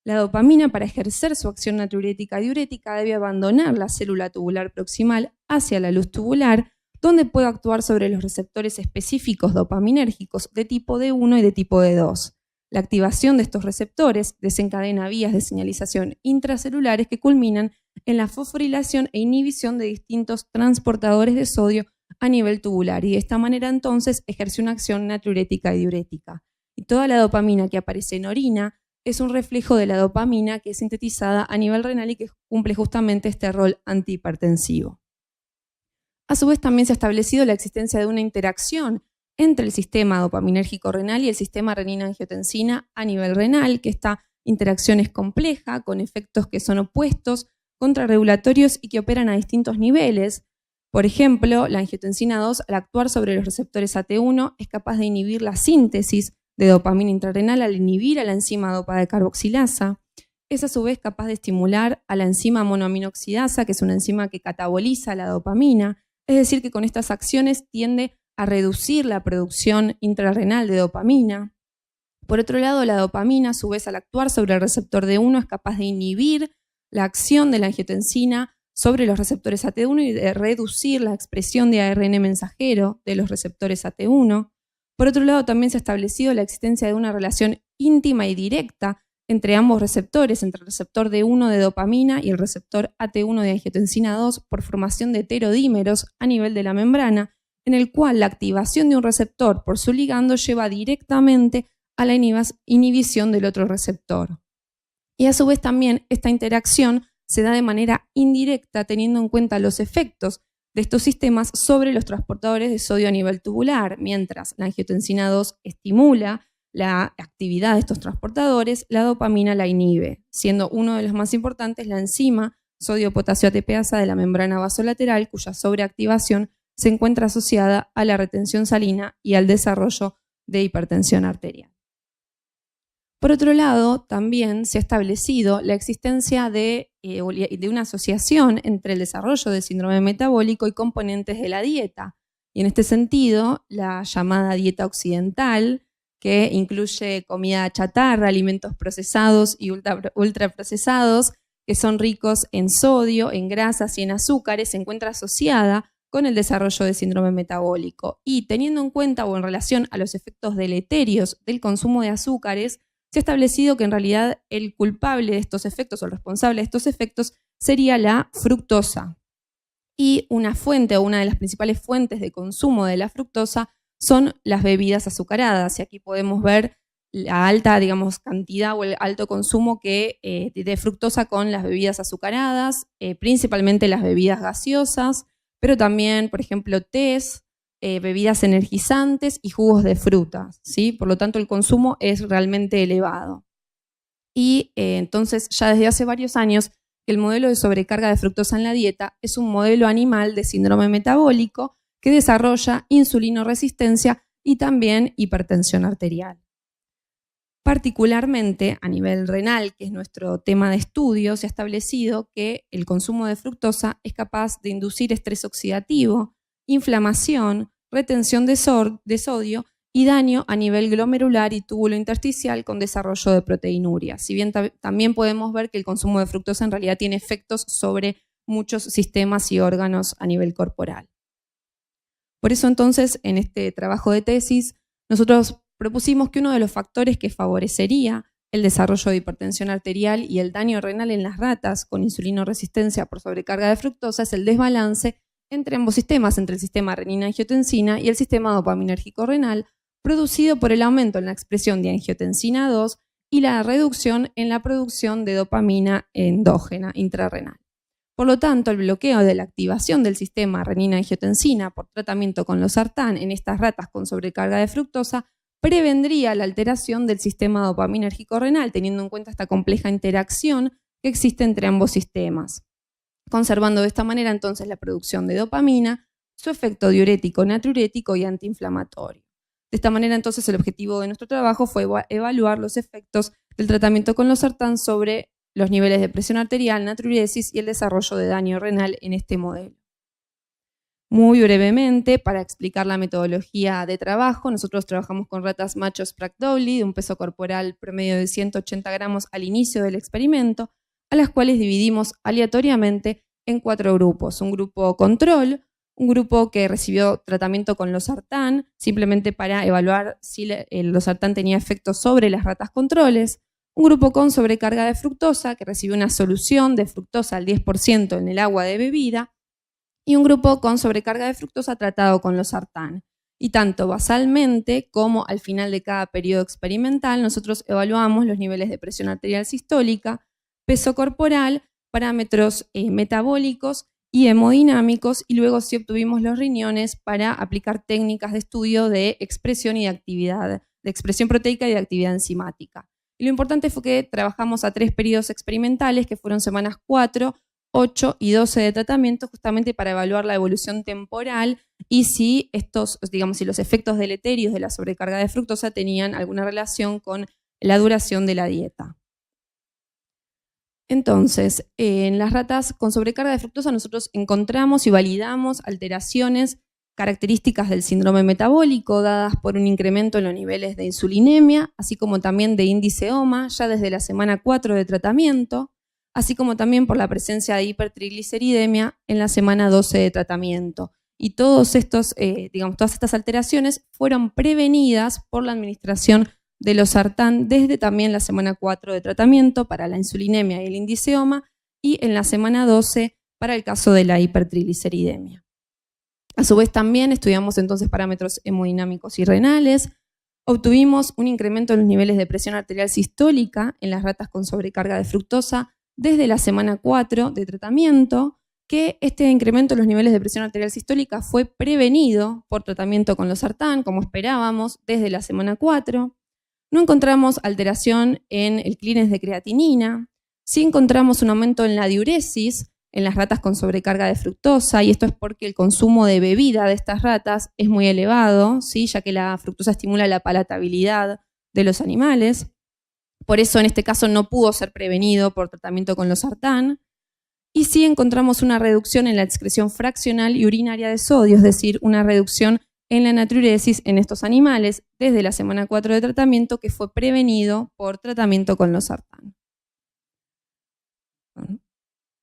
La dopamina, para ejercer su acción natriurética y diurética, debe abandonar la célula tubular proximal hacia la luz tubular, donde puede actuar sobre los receptores específicos dopaminérgicos de tipo D1 y de tipo D2. La activación de estos receptores desencadena vías de señalización intracelulares que culminan en la fosforilación e inhibición de distintos transportadores de sodio a nivel tubular, y de esta manera entonces ejerce una acción natriurética y diurética. Y toda la dopamina que aparece en orina es un reflejo de la dopamina que es sintetizada a nivel renal y que cumple justamente este rol antihipertensivo. A su vez, también se ha establecido la existencia de una interacción entre el sistema dopaminérgico renal y el sistema renina-angiotensina a nivel renal, que esta interacción es compleja, con efectos que son opuestos, contrarregulatorios y que operan a distintos niveles. Por ejemplo, la angiotensina 2, al actuar sobre los receptores AT1, es capaz de inhibir la síntesis de dopamina intrarrenal al inhibir a la enzima dopa decarboxilasa. Es a su vez capaz de estimular a la enzima monoaminoxidasa, que es una enzima que cataboliza la dopamina, es decir, que con estas acciones tiende a reducir la producción intrarrenal de dopamina. Por otro lado, la dopamina, a su vez, al actuar sobre el receptor D1, es capaz de inhibir la acción de la angiotensina sobre los receptores AT1 y de reducir la expresión de ARN mensajero de los receptores AT1. Por otro lado, también se ha establecido la existencia de una relación íntima y directa entre ambos receptores, entre el receptor D1 de dopamina y el receptor AT1 de angiotensina 2, por formación de heterodímeros a nivel de la membrana, en el cual la activación de un receptor por su ligando lleva directamente a la inhibición del otro receptor. Y a su vez también esta interacción se da de manera indirecta, teniendo en cuenta los efectos de estos sistemas sobre los transportadores de sodio a nivel tubular. Mientras la angiotensina 2 estimula la actividad de estos transportadores, la dopamina la inhibe, siendo uno de los más importantes la enzima sodio-potasio ATPasa de la membrana vasolateral, cuya sobreactivación se encuentra asociada a la retención salina y al desarrollo de hipertensión arterial. Por otro lado, también se ha establecido la existencia de una asociación entre el desarrollo del síndrome metabólico y componentes de la dieta. Y en este sentido, la llamada dieta occidental, que incluye comida chatarra, alimentos procesados y ultraprocesados, que son ricos en sodio, en grasas y en azúcares, se encuentra asociada con el desarrollo de síndrome metabólico. Y teniendo en cuenta o en relación a los efectos deleterios del consumo de azúcares, se ha establecido que en realidad el culpable de estos efectos o el responsable de estos efectos sería la fructosa. Y una fuente o una de las principales fuentes de consumo de la fructosa son las bebidas azucaradas. Y aquí podemos ver la alta, digamos, cantidad o el alto consumo de fructosa con las bebidas azucaradas, principalmente las bebidas gaseosas, pero también, por ejemplo, tés, bebidas energizantes y jugos de frutas, ¿sí? Por lo tanto, el consumo es realmente elevado. Y entonces, ya desde hace varios años, el modelo de sobrecarga de fructosa en la dieta es un modelo animal de síndrome metabólico que desarrolla insulinoresistencia y también hipertensión arterial. Particularmente a nivel renal, que es nuestro tema de estudio, se ha establecido que el consumo de fructosa es capaz de inducir estrés oxidativo, inflamación, retención de sodio y daño a nivel glomerular y túbulo intersticial con desarrollo de proteinuria. Si bien también podemos ver que el consumo de fructosa en realidad tiene efectos sobre muchos sistemas y órganos a nivel corporal. Por eso entonces, en este trabajo de tesis, nosotros propusimos que uno de los factores que favorecería el desarrollo de hipertensión arterial y el daño renal en las ratas con insulinoresistencia por sobrecarga de fructosa es el desbalance entre ambos sistemas, entre el sistema renina-angiotensina y el sistema dopaminérgico renal, producido por el aumento en la expresión de angiotensina 2 y la reducción en la producción de dopamina endógena intrarrenal. Por lo tanto, el bloqueo de la activación del sistema renina-angiotensina por tratamiento con losartán en estas ratas con sobrecarga de fructosa prevendría la alteración del sistema dopaminérgico renal, teniendo en cuenta esta compleja interacción que existe entre ambos sistemas, conservando de esta manera entonces la producción de dopamina, su efecto diurético, natriurético y antiinflamatorio. De esta manera entonces el objetivo de nuestro trabajo fue evaluar los efectos del tratamiento con losartán sobre los niveles de presión arterial, natriuresis y el desarrollo de daño renal en este modelo. Muy brevemente, para explicar la metodología de trabajo, nosotros trabajamos con ratas machos Prague-Dawley de un peso corporal promedio de 180 gramos al inicio del experimento, a las cuales dividimos aleatoriamente en 4 grupos. Un grupo control, un grupo que recibió tratamiento con losartán, simplemente para evaluar si el losartán tenía efectos sobre las ratas controles, un grupo con sobrecarga de fructosa, que recibió una solución de fructosa al 10% en el agua de bebida, y un grupo con sobrecarga de fructosa tratado con losartán. Y tanto basalmente como al final de cada periodo experimental, nosotros evaluamos los niveles de presión arterial sistólica, peso corporal, parámetros metabólicos y hemodinámicos, y luego sí obtuvimos los riñones para aplicar técnicas de estudio de expresión y de actividad, de expresión proteica y de actividad enzimática. Y lo importante fue que trabajamos a 3 periodos experimentales, que fueron semanas 4, 8 y 12 de tratamiento, justamente para evaluar la evolución temporal y si si los efectos deleterios de la sobrecarga de fructosa tenían alguna relación con la duración de la dieta. Entonces, en las ratas con sobrecarga de fructosa nosotros encontramos y validamos alteraciones características del síndrome metabólico dadas por un incremento en los niveles de insulinemia, así como también de índice OMA ya desde la semana 4 de tratamiento, así como también por la presencia de hipertrigliceridemia en la semana 12 de tratamiento. Y todas estas alteraciones fueron prevenidas por la administración de losartán desde también la semana 4 de tratamiento para la insulinemia y el índice OMA, y en la semana 12 para el caso de la hipertrigliceridemia. A su vez también estudiamos entonces parámetros hemodinámicos y renales. Obtuvimos un incremento en los niveles de presión arterial sistólica en las ratas con sobrecarga de fructosa desde la semana 4 de tratamiento, que este incremento en los niveles de presión arterial sistólica fue prevenido por tratamiento con losartán, como esperábamos, desde la semana 4. No encontramos alteración en el clearance de creatinina. Sí encontramos un aumento en la diuresis en las ratas con sobrecarga de fructosa, y esto es porque el consumo de bebida de estas ratas es muy elevado, ¿sí? Ya que la fructosa estimula la palatabilidad de los animales. Por eso en este caso no pudo ser prevenido por tratamiento con losartán. Y sí encontramos una reducción en la excreción fraccional y urinaria de sodio, es decir, una reducción en la natriuresis en estos animales desde la semana 4 de tratamiento, que fue prevenido por tratamiento con losartán.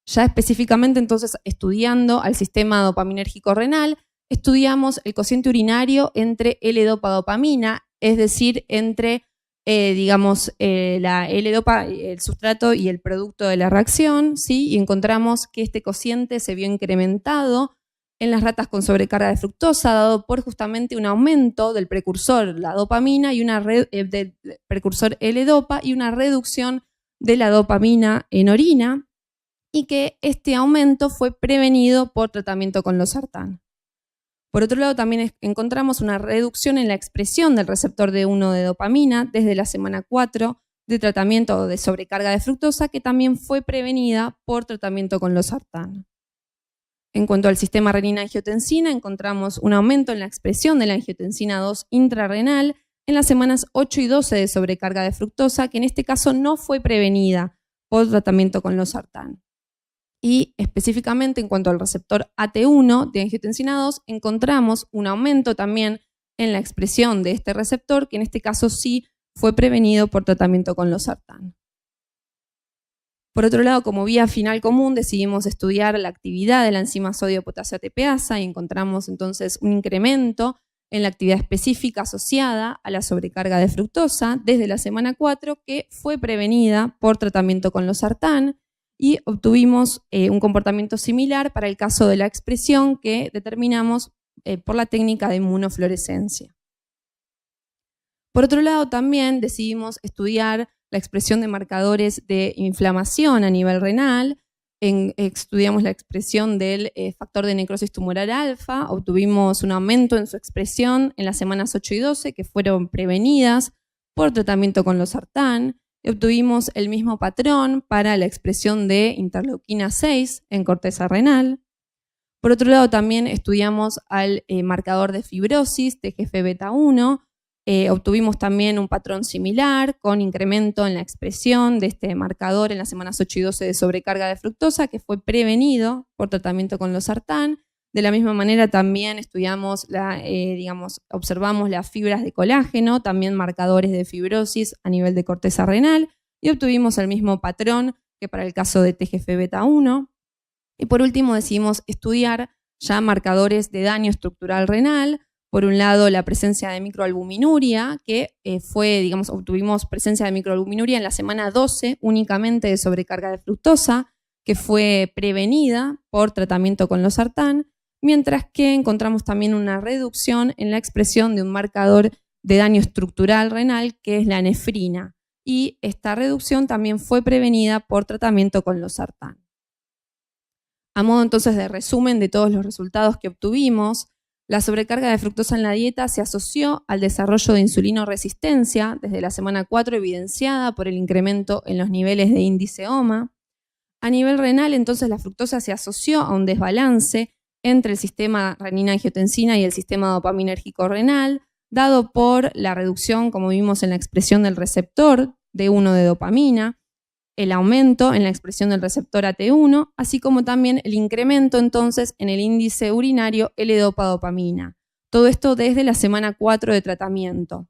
Ya específicamente entonces estudiando al sistema dopaminérgico renal, estudiamos el cociente urinario entre L-dopa-dopamina, es decir, entre la L-dopa, el sustrato y el producto de la reacción, ¿sí? Y encontramos que este cociente se vio incrementado en las ratas con sobrecarga de fructosa, dado por justamente un aumento del precursor, la dopamina, y del precursor L-dopa, y una reducción de la dopamina en orina, y que este aumento fue prevenido por tratamiento con losartán. Por otro lado, también encontramos una reducción en la expresión del receptor D1 de dopamina desde la semana 4 de tratamiento de sobrecarga de fructosa, que también fue prevenida por tratamiento con losartán. En cuanto al sistema renina-angiotensina, encontramos un aumento en la expresión de la angiotensina 2 intrarrenal en las semanas 8 y 12 de sobrecarga de fructosa, que en este caso no fue prevenida por tratamiento con losartán. Y específicamente en cuanto al receptor AT1 de angiotensina 2, encontramos un aumento también en la expresión de este receptor, que en este caso sí fue prevenido por tratamiento con losartán. Por otro lado, como vía final común, decidimos estudiar la actividad de la enzima sodio-potasio ATPasa y encontramos entonces un incremento en la actividad específica asociada a la sobrecarga de fructosa desde la semana 4, que fue prevenida por tratamiento con losartán, y obtuvimos un comportamiento similar para el caso de la expresión que determinamos por la técnica de inmunofluorescencia. Por otro lado, también decidimos estudiar la expresión de marcadores de inflamación a nivel renal. Estudiamos la expresión del factor de necrosis tumoral alfa, obtuvimos un aumento en su expresión en las semanas 8 y 12, que fueron prevenidas por tratamiento con losartán. Obtuvimos el mismo patrón para la expresión de interleuquina 6 en corteza renal. Por otro lado, también estudiamos al marcador de fibrosis, TGF-beta1. Obtuvimos también un patrón similar con incremento en la expresión de este marcador en las semanas 8 y 12 de sobrecarga de fructosa, que fue prevenido por tratamiento con losartán. De la misma manera también estudiamos, observamos las fibras de colágeno, también marcadores de fibrosis a nivel de corteza renal, y obtuvimos el mismo patrón que para el caso de TGF-beta1. Y por último decidimos estudiar ya marcadores de daño estructural renal. Por un lado, la presencia de microalbuminuria, que obtuvimos presencia de microalbuminuria en la semana 12 únicamente de sobrecarga de fructosa, que fue prevenida por tratamiento con losartán, mientras que encontramos también una reducción en la expresión de un marcador de daño estructural renal, que es la nefrina, y esta reducción también fue prevenida por tratamiento con losartán. A modo entonces de resumen de todos los resultados que obtuvimos, la sobrecarga de fructosa en la dieta se asoció al desarrollo de insulinoresistencia desde la semana 4, evidenciada por el incremento en los niveles de índice OMA. A nivel renal, entonces, la fructosa se asoció a un desbalance entre el sistema renina-angiotensina y el sistema dopaminérgico renal, dado por la reducción, como vimos en la expresión del receptor D1 de dopamina, el aumento en la expresión del receptor AT1, así como también el incremento entonces en el índice urinario L-dopa-dopamina. Todo esto desde la semana 4 de tratamiento.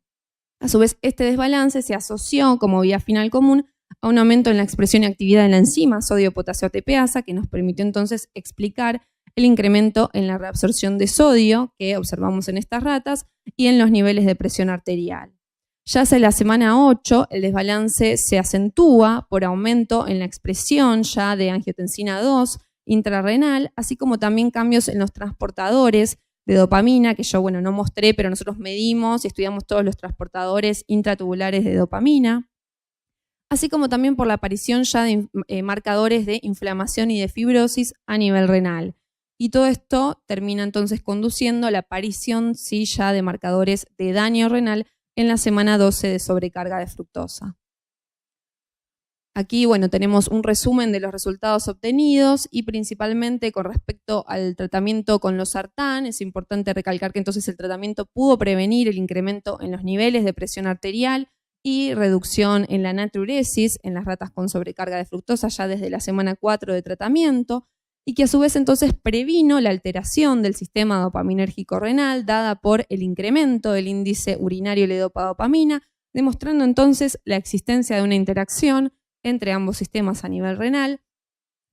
A su vez, este desbalance se asoció como vía final común a un aumento en la expresión y actividad de la enzima sodio-potasio ATPasa, que nos permitió entonces explicar el incremento en la reabsorción de sodio que observamos en estas ratas y en los niveles de presión arterial. Ya hacia la semana 8, el desbalance se acentúa por aumento en la expresión ya de angiotensina 2 intrarrenal, así como también cambios en los transportadores de dopamina, que yo no mostré, pero nosotros medimos y estudiamos todos los transportadores intratubulares de dopamina, así como también por la aparición ya de marcadores de inflamación y de fibrosis a nivel renal. Y todo esto termina entonces conduciendo a la aparición ya de marcadores de daño renal en la semana 12 de sobrecarga de fructosa. Aquí, tenemos un resumen de los resultados obtenidos y principalmente con respecto al tratamiento con losartán. Es importante recalcar que entonces el tratamiento pudo prevenir el incremento en los niveles de presión arterial y reducción en la natriuresis en las ratas con sobrecarga de fructosa ya desde la semana 4 de tratamiento, y que a su vez entonces previno la alteración del sistema dopaminérgico renal dada por el incremento del índice urinario L-dopa-dopamina, demostrando entonces la existencia de una interacción entre ambos sistemas a nivel renal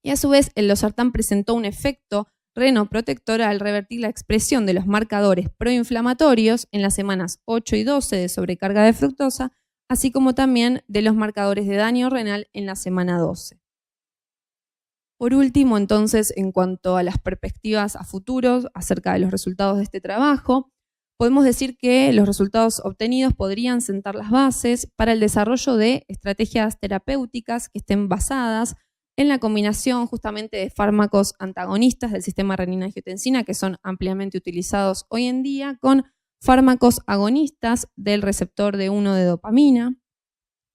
Y a su vez, el losartán presentó un efecto renoprotector al revertir la expresión de los marcadores proinflamatorios en las semanas 8 y 12 de sobrecarga de fructosa, así como también de los marcadores de daño renal en la semana 12. Por último, entonces, en cuanto a las perspectivas a futuros acerca de los resultados de este trabajo, podemos decir que los resultados obtenidos podrían sentar las bases para el desarrollo de estrategias terapéuticas que estén basadas en la combinación justamente de fármacos antagonistas del sistema renina-angiotensina, que son ampliamente utilizados hoy en día, con fármacos agonistas del receptor D1 de dopamina.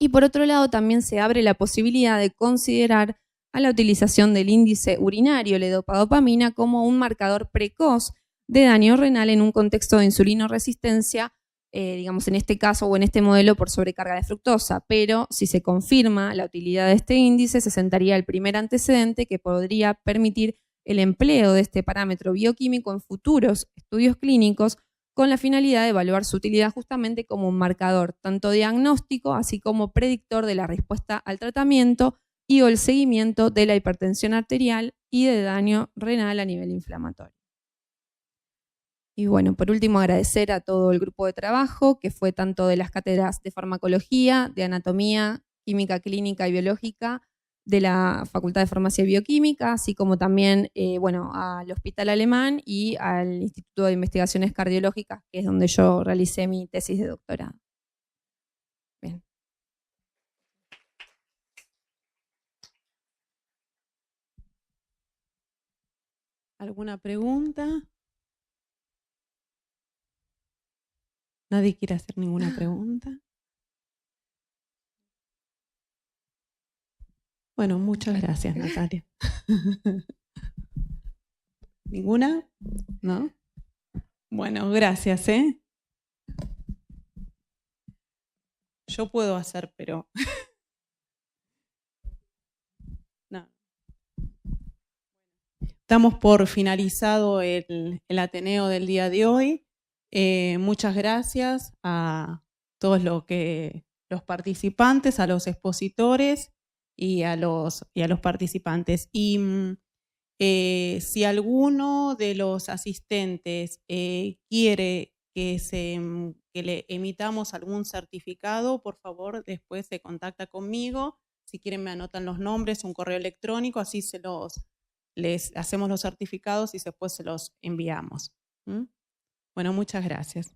Y por otro lado, también se abre la posibilidad de considerar a la utilización del índice urinario levodopa-dopamina como un marcador precoz de daño renal en un contexto de insulinoresistencia, digamos en este caso o en este modelo por sobrecarga de fructosa, pero si se confirma la utilidad de este índice, se sentaría el primer antecedente que podría permitir el empleo de este parámetro bioquímico en futuros estudios clínicos con la finalidad de evaluar su utilidad justamente como un marcador tanto diagnóstico así como predictor de la respuesta al tratamiento y o el seguimiento de la hipertensión arterial y de daño renal a nivel inflamatorio. Y bueno, por último, agradecer a todo el grupo de trabajo, que fue tanto de las cátedras de farmacología, de anatomía, química clínica y biológica, de la Facultad de Farmacia y Bioquímica, así como también al Hospital Alemán y al Instituto de Investigaciones Cardiológicas, que es donde yo realicé mi tesis de doctorado. Bien. ¿Alguna pregunta? ¿Nadie quiere hacer ninguna pregunta? Bueno, muchas gracias, Natalia. ¿Ninguna? ¿No? Bueno, gracias, ¿eh? Yo puedo hacer, pero... no. Estamos por finalizado el Ateneo del día de hoy. Muchas gracias a todos los participantes, a los expositores y a los participantes. Y si alguno de los asistentes quiere que le emitamos algún certificado, por favor, después se contacta conmigo. Si quieren me anotan los nombres, un correo electrónico, así les hacemos los certificados y después se los enviamos. ¿Mm? Bueno, muchas gracias.